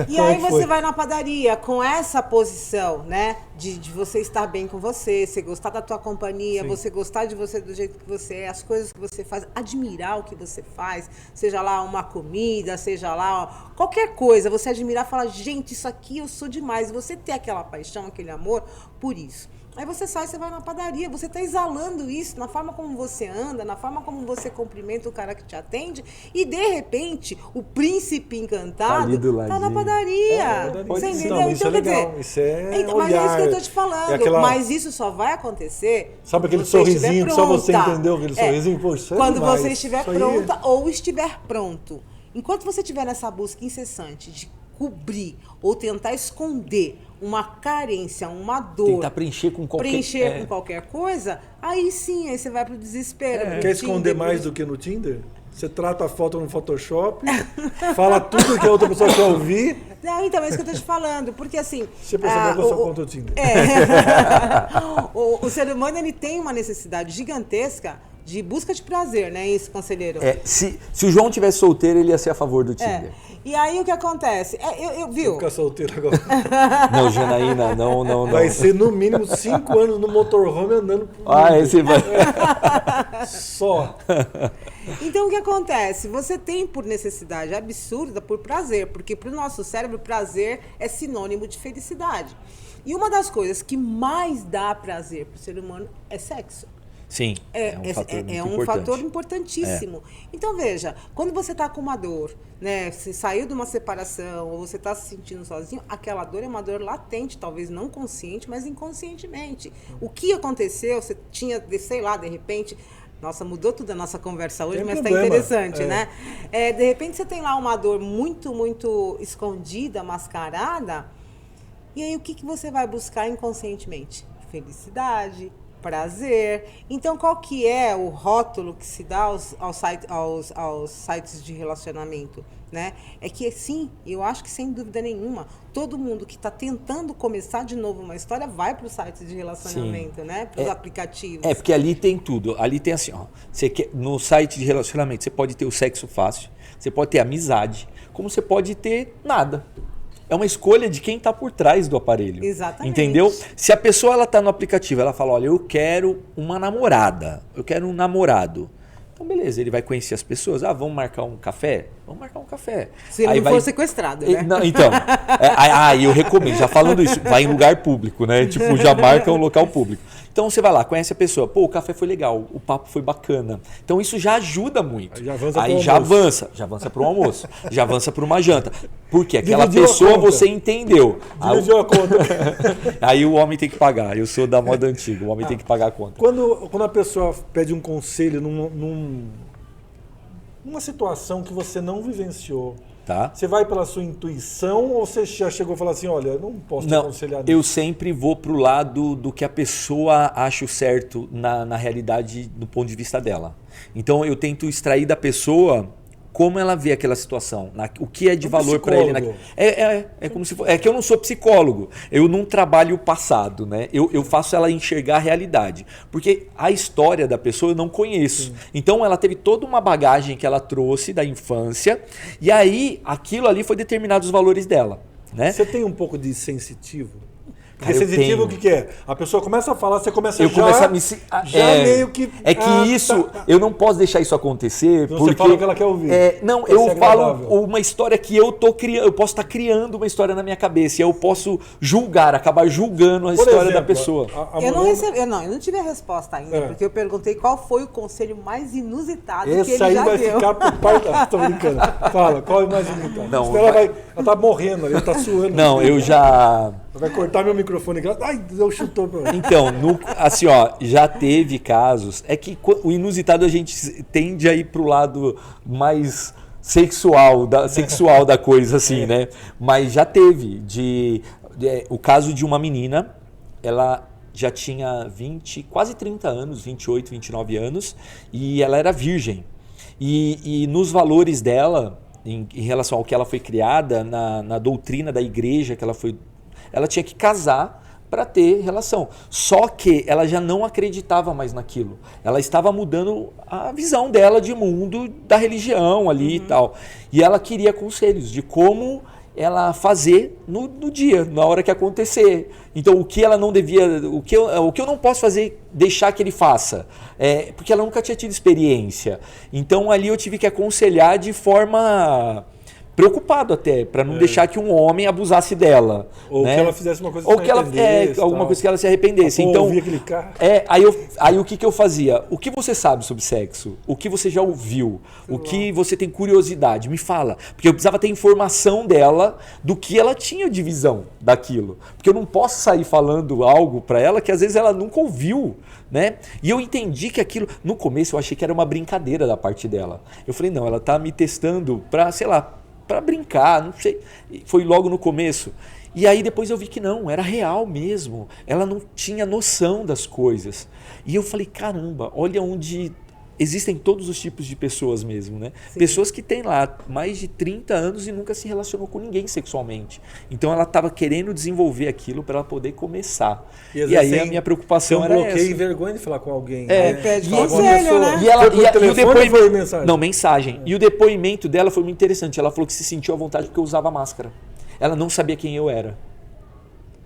E aí Como você foi? vai na padaria com essa posição, né? De você estar bem com você gostar da tua companhia, Sim. você gostar de você do jeito que você é, as coisas que você faz, admirar o que você faz, seja lá uma comida, seja lá qualquer coisa, você admirar e falar, gente, isso aqui eu sou demais. Você ter aquela paixão, aquele amor por isso. Aí você sai, você vai na padaria, você está exalando isso na forma como você anda, na forma como você cumprimenta o cara que te atende, e de repente o príncipe encantado tá na padaria. Você entendeu? Não, isso então, é quer legal. dizer, Isso é então, mas é isso que eu tô te falando. É Mas isso só vai acontecer. Sabe quando aquele você estiver sorrisinho que só você pronta. entendeu? Aquele sorrisinho, pô, isso é quando demais. você estiver Isso aí pronta ou estiver pronto. Enquanto você estiver nessa busca incessante de cobrir ou tentar esconder uma carência, uma dor, Tentar preencher com qualquer coisa, aí sim, aí você vai pro desespero. Quer esconder mais do que no Tinder? Você trata a foto no Photoshop, fala tudo que a outra pessoa quer ouvir. Não, então é isso que eu tô te falando, porque assim... Você percebeu que eu sou contra o Tinder. O ser humano, ele tem uma necessidade gigantesca de busca de prazer, né, isso, conselheiro? Se o João tivesse solteiro, ele ia ser a favor do Tinder. E aí o que acontece? Viu? Vou ficar solteiro agora. Não, Janaína, não. Vai ser no mínimo 5 anos no motorhome andando por esse vai... Só. Então, o que acontece? Você tem por necessidade absurda, por prazer, porque para o nosso cérebro, prazer é sinônimo de felicidade. E uma das coisas que mais dá prazer para o ser humano é sexo. Sim, é um fator muito um importante. fator importantíssimo. Então, veja, quando você está com uma dor, né, você saiu de uma separação, ou você está se sentindo sozinho, aquela dor é uma dor latente, talvez não consciente, mas inconscientemente. O que aconteceu, você tinha, sei lá, de repente... Nossa, mudou tudo a nossa conversa hoje, mas está interessante, né? De repente você tem lá uma dor muito, muito escondida, mascarada, e aí o que você vai buscar inconscientemente? Felicidade, prazer. Então, qual que é o rótulo que se dá aos sites de relacionamento? Né? É que, sim, eu acho que sem dúvida nenhuma, todo mundo que está tentando começar de novo uma história vai para os sites de relacionamento, né? Para os aplicativos. Porque ali tem tudo. Ali tem assim, ó, no site de relacionamento você pode ter o sexo fácil, você pode ter amizade, como você pode ter nada. É uma escolha de quem está por trás do aparelho. Exatamente. Entendeu? Se a pessoa está no aplicativo, ela fala, olha, eu quero uma namorada, eu quero um namorado. Então, beleza, ele vai conhecer as pessoas. Ah, vamos marcar um café? Vamos marcar um café. Se ele não for sequestrado, né? Não, então, eu recomendo, já falando isso, vai em lugar público, né? Tipo, já marca um local público. Então, você vai lá, conhece a pessoa. Pô, o café foi legal, o papo foi bacana. Então, isso já ajuda muito. Aí já avança para o almoço, já avança para uma janta. Porque aquela pessoa você entendeu. Dividiu a conta. Aí o homem tem que pagar. Eu sou da moda antiga, o homem tem que pagar a conta. Quando a pessoa pede um conselho numa situação que você não vivenciou, tá? Você vai pela sua intuição ou você já chegou a falar assim, olha, eu não posso te aconselhar nisso? Eu sempre vou pro lado do que a pessoa acha o certo na realidade do ponto de vista dela. Então eu tento extrair da pessoa como ela vê aquela situação, o que é de valor para ele. É como se for, é que eu não sou psicólogo, eu não trabalho o passado, né? Eu faço ela enxergar a realidade, porque a história da pessoa eu não conheço. Sim. Então ela teve toda uma bagagem que ela trouxe da infância e aí aquilo ali foi determinado os valores dela, né? Você tem um pouco de sensitivo? Porque sensitivo o que é? A pessoa começa a falar, você começa meio que... eu não posso deixar isso acontecer então porque... Você fala o que ela quer ouvir. Eu falo uma história que eu posso estar criando uma história na minha cabeça e eu posso acabar julgando a história da pessoa. Eu não tive a resposta ainda, porque eu perguntei qual foi o conselho mais inusitado que ele já deu. Esse aí vai ficar pro pai da... Tô brincando. Fala, qual é o mais inusitado? Não, ela tá morrendo ali, ela tá suando. Não, eu já... Vai cortar meu microfone aqui. Ai, Deus chutou pra mim. Então, assim, já teve casos. É que o inusitado a gente tende a ir pro lado mais sexual da coisa, assim, né? Mas já teve o caso de uma menina, ela já tinha quase 30 anos, 28, 29 anos, e ela era virgem. E nos valores dela, em relação ao que ela foi criada, na doutrina da igreja que ela tinha que casar para ter relação. Só que ela já não acreditava mais naquilo. Ela estava mudando a visão dela de mundo, da religião ali e tal. E ela queria conselhos de como ela fazer no dia, na hora que acontecer. Então, o que ela não devia... O que eu não posso fazer, deixar que ele faça. Porque ela nunca tinha tido experiência. Então, ali eu tive que aconselhar de forma... preocupado até, para não deixar que um homem abusasse dela. Ou né? que ela fizesse uma coisa que se arrependesse. Alguma coisa que ela se arrependesse. Então, aí o que eu fazia? O que você sabe sobre sexo? O que você já ouviu? O que você tem curiosidade? Me fala. Porque eu precisava ter informação dela do que ela tinha de visão daquilo. Porque eu não posso sair falando algo para ela que às vezes ela nunca ouviu. Né? E eu entendi que aquilo... No começo eu achei que era uma brincadeira da parte dela. Eu falei, não, ela tá me testando para, sei lá, para brincar, não sei. Foi logo no começo. E aí depois eu vi que não, era real mesmo. Ela não tinha noção das coisas. E eu falei, caramba, olha onde existem todos os tipos de pessoas mesmo, né? Sim. Pessoas que têm lá mais de 30 anos e nunca se relacionou com ninguém sexualmente. Então ela estava querendo desenvolver aquilo para ela poder começar. E aí a minha preocupação era essa. Bloqueio e vergonha de falar com alguém. Pede conselho, né? E o depoimento foi mensagem? Não, mensagem. E o depoimento dela foi muito interessante. Ela falou que se sentiu à vontade porque eu usava máscara. Ela não sabia quem eu era.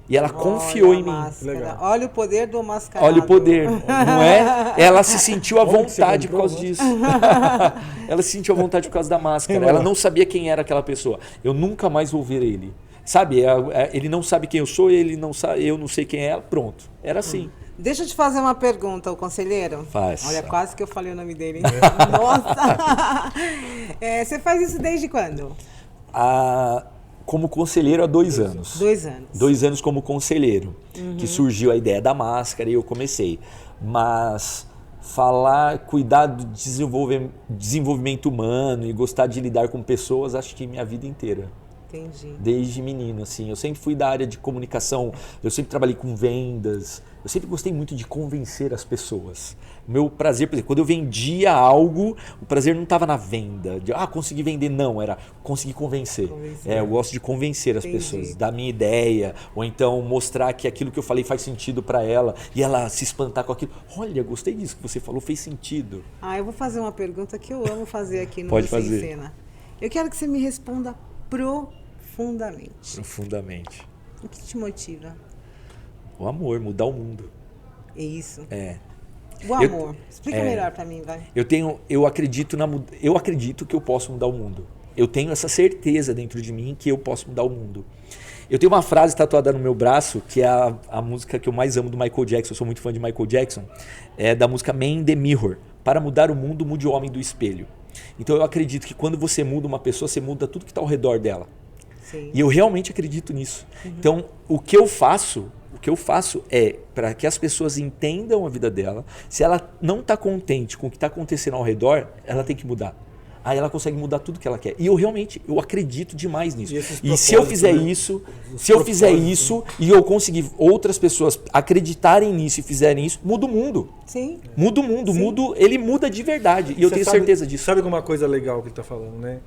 E ela confiou em mim. Legal. Olha o poder do mascarado. Olha o poder, não é? Ela se sentiu à vontade por causa disso. Ela se sentiu à vontade por causa da máscara. Ela não sabia quem era aquela pessoa. Eu nunca mais vou ver ele. Sabe, ele não sabe quem eu sou, ele não sabe, eu não sei quem é ela. Pronto, era assim. Deixa eu te fazer uma pergunta, o conselheiro. Faz. Olha, quase que eu falei o nome dele. Hein? Nossa! Você faz isso desde quando? Como conselheiro há 2 anos. 2 anos. 2 anos como conselheiro, que surgiu a ideia da máscara e eu comecei. Mas cuidar do desenvolvimento humano e gostar de lidar com pessoas, acho que minha vida inteira. Entendi. Desde menino, assim. Eu sempre fui da área de comunicação, eu sempre trabalhei com vendas, eu sempre gostei muito de convencer as pessoas. O meu prazer, por exemplo, quando eu vendia algo, o prazer não estava na venda, de consegui vender, não, era conseguir convencer. Eu gosto de convencer as pessoas da minha ideia, ou então mostrar que aquilo que eu falei faz sentido para ela, e ela se espantar com aquilo. Olha, gostei disso que você falou, fez sentido. Eu vou fazer uma pergunta que eu amo fazer aqui no Pode Você fazer. Encena. Eu quero que você me responda profundamente. Profundamente. O que te motiva? O amor, mudar o mundo. É isso? O amor. Explica melhor pra mim, vai. Eu acredito que eu posso mudar o mundo. Eu tenho essa certeza dentro de mim que eu posso mudar o mundo. Eu tenho uma frase tatuada no meu braço, que é a música que eu mais amo do Michael Jackson. Eu sou muito fã de Michael Jackson. É da música Man in the Mirror. Para mudar o mundo, mude o homem do espelho. Então eu acredito que quando você muda uma pessoa, você muda tudo que está ao redor dela. Sim. E eu realmente acredito nisso. Então, o que eu faço é para que as pessoas entendam a vida dela. Se ela não está contente com o que está acontecendo ao redor, ela tem que mudar. Aí ela consegue mudar tudo que ela quer. E eu acredito demais nisso. E se eu fizer isso, e eu conseguir outras pessoas acreditarem nisso e fizerem isso, muda o mundo. Sim. Muda o mundo, ele muda de verdade. E eu tenho certeza disso. Sabe uma coisa legal que ele está falando, né?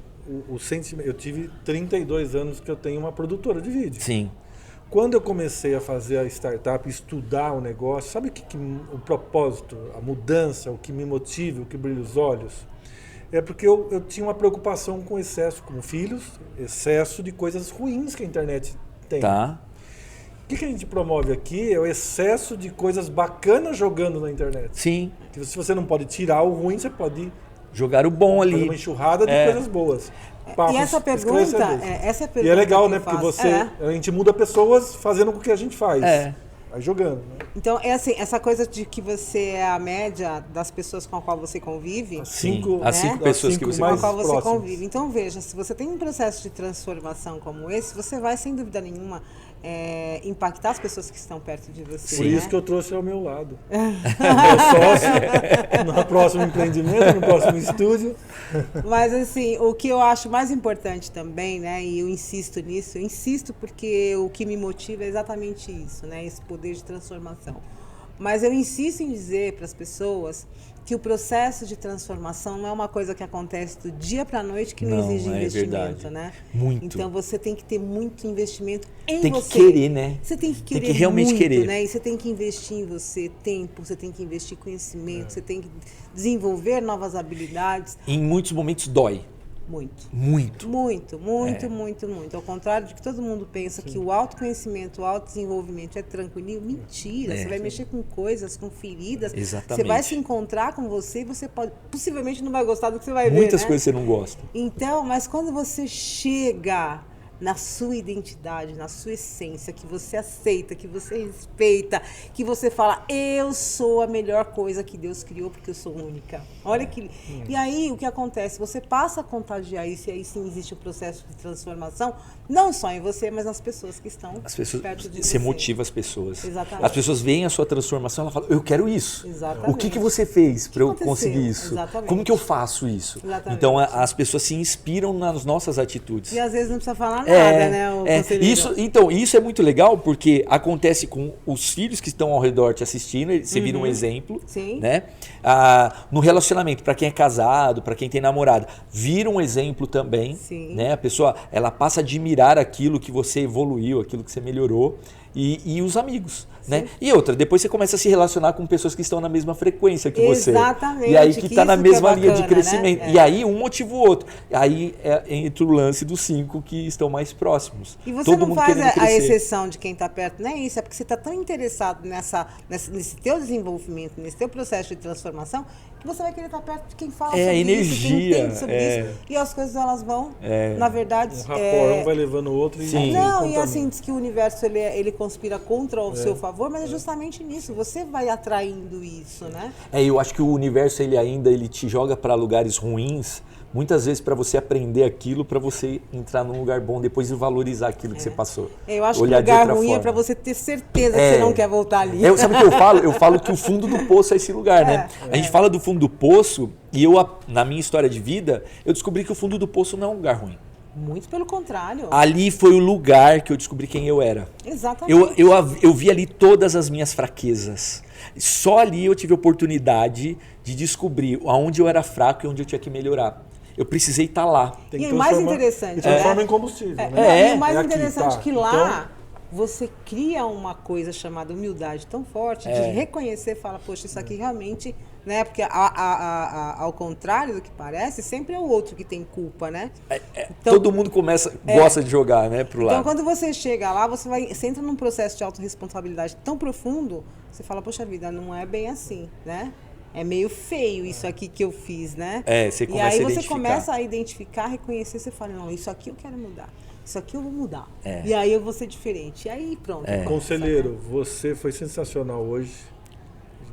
O sentimento. Eu tive 32 anos que eu tenho uma produtora de vídeo. Sim. Quando eu comecei a fazer a startup, estudar o negócio, sabe o propósito, a mudança, o que me motiva, o que brilha os olhos? É porque eu tinha uma preocupação com excesso, com filhos, excesso de coisas ruins que a internet tem. Tá. O que a gente promove aqui é o excesso de coisas bacanas jogando na internet. Sim. Que se você não pode tirar o ruim, você pode jogar o bom ali. Fazer uma enchurrada de coisas boas. Papos, e essa pergunta, essa é a pergunta. E é legal, né? Porque a gente muda pessoas fazendo com o que a gente faz. Vai jogando. Né? Então, é assim, essa coisa de que você é a média das pessoas com a qual você convive. As 5 pessoas que você com a qual você convive. Então, veja, se você tem um processo de transformação como esse, você vai, sem dúvida nenhuma, impactar as pessoas que estão perto de você. Por isso que eu trouxe ao meu lado. Meu sócio, no próximo empreendimento, no próximo estúdio. Mas, assim, o que eu acho mais importante também, né, e eu insisto porque o que me motiva é exatamente isso, né, esse poder de transformação. Mas eu insisto em dizer para as pessoas que o processo de transformação não é uma coisa que acontece do dia para a noite, que não exige investimento, né? Muito. Então você tem que ter muito investimento em você. Tem que querer, né? Você tem que querer tem que realmente muito, querer, né? E você tem que investir em você, tempo, você tem que investir conhecimento, você tem que desenvolver novas habilidades. Em muitos momentos dói. Muito. Ao contrário de que todo mundo pensa que o autoconhecimento, o autodesenvolvimento é tranquilo, mentira. Você vai mexer com coisas, com feridas. Exatamente. Você vai se encontrar com você e você possivelmente não vai gostar do que você vai ver, Muitas né? coisas você não gosta. Então, mas quando você chega na sua identidade, na sua essência, que você aceita, que você respeita, que você fala, eu sou a melhor coisa que Deus criou porque eu sou única. Olha que... E aí, o que acontece? Você passa a contagiar isso e aí sim existe o processo de transformação, não só em você, mas nas pessoas que estão perto de você. Você motiva as pessoas. Exatamente. As pessoas veem a sua transformação, ela fala, eu quero isso. Exatamente. O que você fez para eu conseguir isso? Exatamente. Como que eu faço isso? Exatamente. Então, as pessoas se inspiram nas nossas atitudes. E às vezes não precisa falar nada, né? Isso é muito legal porque acontece com os filhos que estão ao redor te assistindo, você vira um exemplo. Sim. Né? No relacionamento, para quem é casado, para quem tem namorado, vira um exemplo também. Sim. Né? A pessoa ela passa a admirar aquilo que você evoluiu, aquilo que você melhorou. e os amigos, né? E outra, depois você começa a se relacionar com pessoas que estão na mesma frequência que você. Exatamente. E aí que está na mesma linha de bacana, crescimento. né? E aí um motiva o outro. Aí entra o lance dos 5 que estão mais próximos. E você Todo não mundo faz querendo a crescer. exceção de quem está perto, não é isso? É porque você está tão interessado nesse teu desenvolvimento, nesse teu processo de transformação, que você vai querer estar perto de quem fala sobre energia, isso, quem entende sobre isso. E as coisas, elas vão, na verdade... Um rapport, um vai levando o outro e Não, e assim, diz que o universo ele conspira contra o seu favor, mas é justamente nisso, você vai atraindo isso, né? Eu acho que o universo ele te joga para lugares ruins, muitas vezes para você aprender aquilo, para você entrar num lugar bom depois e valorizar aquilo que você passou. Eu acho que o lugar ruim é para você ter certeza que você não quer voltar ali. Sabe o que eu falo? Eu falo que o fundo do poço é esse lugar, né? A gente fala do fundo do poço e na minha história de vida, eu descobri que o fundo do poço não é um lugar ruim. Muito pelo contrário. Ali foi o lugar que eu descobri quem eu era. Exatamente. Eu vi ali todas as minhas fraquezas. Só ali eu tive a oportunidade de descobrir aonde eu era fraco e onde eu tinha que melhorar. Eu precisei estar lá. E o mais interessante... E transforma em combustível, né? E o mais aqui, interessante tá. que lá... Você cria uma coisa chamada humildade tão forte de reconhecer, fala, poxa, isso aqui realmente, né? Porque ao contrário do que parece, sempre é o outro que tem culpa, né? Então, todo mundo gosta de jogar, né, pro lado. Então, quando você chega lá, você entra num processo de autorresponsabilidade tão profundo, você fala, poxa vida, não é bem assim, né? É meio feio isso aqui que eu fiz, né? Você começa a identificar. E aí você começa a identificar, reconhecer, você fala, não, isso aqui eu quero mudar. Isso aqui eu vou mudar. E aí eu vou ser diferente. E aí pronto. Conselheiro, você foi sensacional hoje.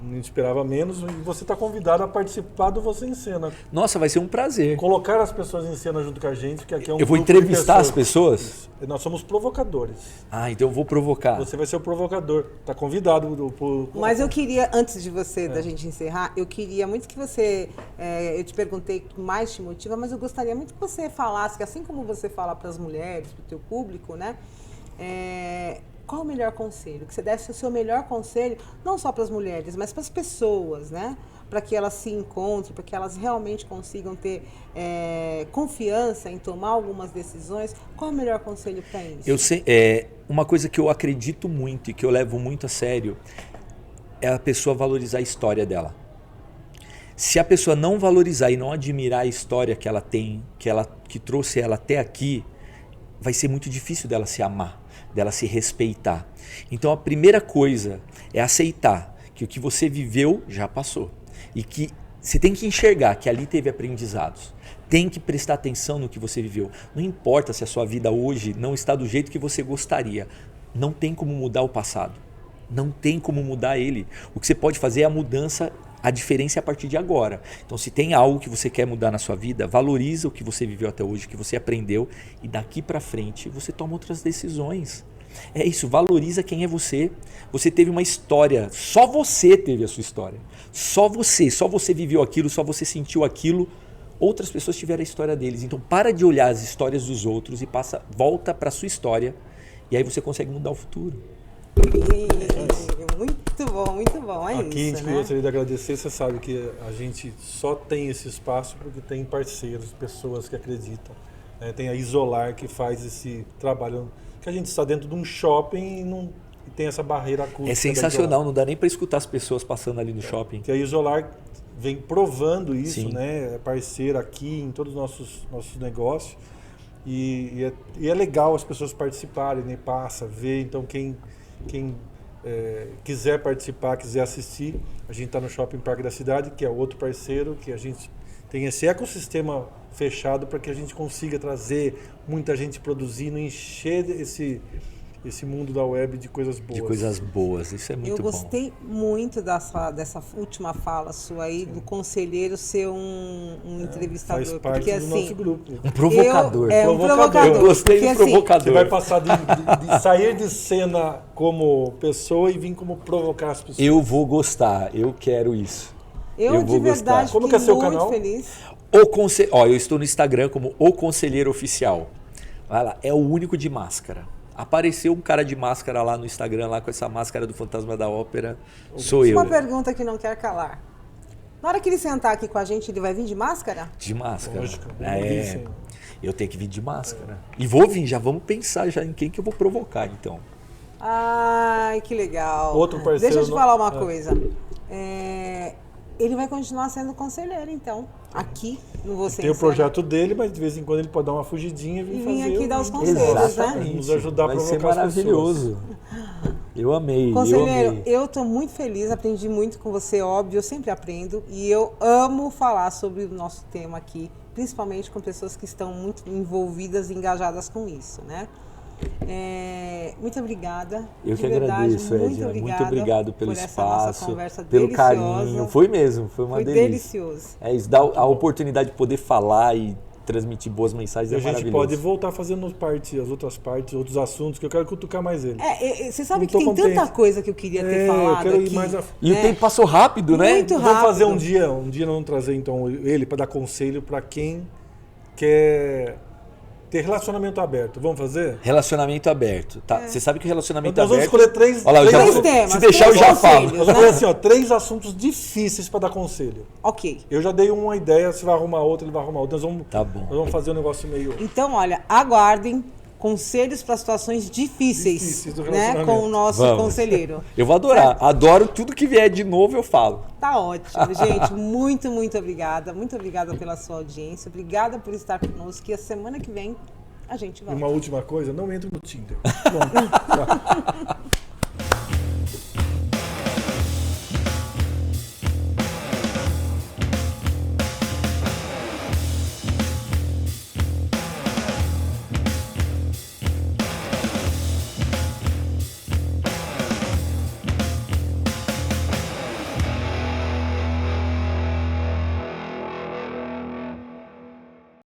Não esperava menos. E você está convidado a participar do Você em Cena. Nossa, vai ser um prazer. Colocar as pessoas em cena junto com a gente, que aqui é um Eu vou grupo entrevistar de as pessoas? Nós somos provocadores. Então eu vou provocar. Você vai ser o provocador. Está convidado. Mas eu queria, antes de da gente encerrar, eu queria muito que você... eu te perguntei o que mais te motiva, mas eu gostaria muito que você falasse, que assim como você fala para as mulheres, para o teu público, né? Qual o melhor conselho? Que você deve ser o seu melhor conselho, não só para as mulheres, mas para as pessoas, né? Para que elas se encontrem, para que elas realmente consigam ter confiança em tomar algumas decisões. Qual é o melhor conselho para isso? Uma coisa que eu acredito muito e que eu levo muito a sério é a pessoa valorizar a história dela. Se a pessoa não valorizar e não admirar a história que ela tem, que trouxe ela até aqui, vai ser muito difícil dela se amar, dela se respeitar. Então a primeira coisa é aceitar que o que você viveu já passou. E que você tem que enxergar que ali teve aprendizados. Tem que prestar atenção no que você viveu. Não importa se a sua vida hoje não está do jeito que você gostaria. Não tem como mudar o passado. Não tem como mudar ele. O que você pode fazer é a mudança, a diferença é a partir de agora. Então se tem algo que você quer mudar na sua vida, valoriza o que você viveu até hoje, o que você aprendeu. E daqui para frente você toma outras decisões. É isso, valoriza quem é você. Você teve uma história, só você teve a sua história. Só você viveu aquilo, só você sentiu aquilo. Outras pessoas tiveram a história deles. Então para de olhar as histórias dos outros e volta para a sua história. E aí você consegue mudar o futuro. Muito bom, muito bom. Aqui isso, a gente né? gostaria de agradecer. Você sabe que a gente só tem esse espaço porque tem parceiros, pessoas que acreditam. Tem a Isolar que faz esse trabalho, que a gente está dentro de um shopping e tem essa barreira acústica. É sensacional, não dá nem para escutar as pessoas passando ali no shopping. Que a Isolar vem provando isso, Sim. né? É parceira aqui em todos os nossos negócios. E é legal as pessoas participarem, né? Passa, vê. Então quem quiser participar, quiser assistir, a gente está no Shopping Parque da Cidade, que é outro parceiro, que a gente tem esse ecossistema fechado para que a gente consiga trazer muita gente produzindo, encher esse mundo da web de coisas boas. De coisas boas, isso é muito bom. Eu gostei muito dessa última fala sua aí, do conselheiro ser um entrevistador. Faz parte porque, do assim, nosso grupo. Um provocador. Um provocador. Eu gostei porque, do provocador. Você vai passar de sair de cena como pessoa e vir como provocar as pessoas. Eu vou gostar, eu quero isso. Eu de verdade Como que é fiquei seu muito canal? feliz. Eu estou no Instagram como O Conselheiro Oficial. Vai lá, é o único de máscara. Apareceu um cara de máscara lá no Instagram, lá com essa máscara do Fantasma da Ópera. Sou eu. Uma pergunta que não quer calar. Na hora que ele sentar aqui com a gente, ele vai vir de máscara? De máscara. Lógico, Eu tenho que vir de máscara. E vou vir, já vamos pensar já em quem que eu vou provocar, então. Ai, que legal. Outro parceiro. Deixa eu te falar uma coisa. Ele vai continuar sendo conselheiro, então, aqui no Você Tem o Ensina. projeto dele, mas de vez em quando ele pode dar uma fugidinha e vir E fazer. vir aqui dar os conselhos, Exatamente. Nos ajudar a Vai provocar ser as maravilhoso. Eu amei, Conselheiro, eu estou muito feliz, aprendi muito com você, óbvio, eu sempre aprendo. E eu amo falar sobre o nosso tema aqui, principalmente com pessoas que estão muito envolvidas e engajadas com isso, né? Muito obrigada. Eu de que verdade, agradeço, Edna. Muito obrigado pelo por essa nossa espaço, conversa pelo deliciosa. carinho. Foi mesmo, foi uma Foi delícia. delicioso. Isso dá a oportunidade de poder falar e transmitir boas mensagens, E é a gente maravilhoso. pode voltar fazendo as outras partes, outros assuntos, que eu quero cutucar mais ele. Você sabe Não que tô tem contente. tanta coisa que eu queria ter falado eu quero aqui. ir mais a... E o tempo passou rápido, né? Muito rápido. Vamos fazer um dia nós vamos trazer então ele para dar conselho para quem quer ter relacionamento aberto. Vamos fazer? Relacionamento aberto, tá? Você sabe que o relacionamento Nós vamos aberto... escolher três Olha lá, eu já três vou- temas, Se deixar, eu três já falo. conselhos. Nós vamos fazer assim, ó, 3 assuntos difíceis para dar conselho. Ok. Eu já dei uma ideia, você vai arrumar outra, ele vai arrumar outra. Tá bom. Nós vamos fazer um negócio meio... Então, olha, aguardem conselhos para situações difíceis, Difíceis do né, relacionamento. com o nosso Vamos. conselheiro. Eu vou adorar. Adoro tudo que vier de novo, eu falo. Tá ótimo, gente. Muito, muito obrigada. Muito obrigada pela sua audiência. Obrigada por estar conosco. E a semana que vem a gente E volta. uma última coisa, não entre no Tinder. Bom, tchau.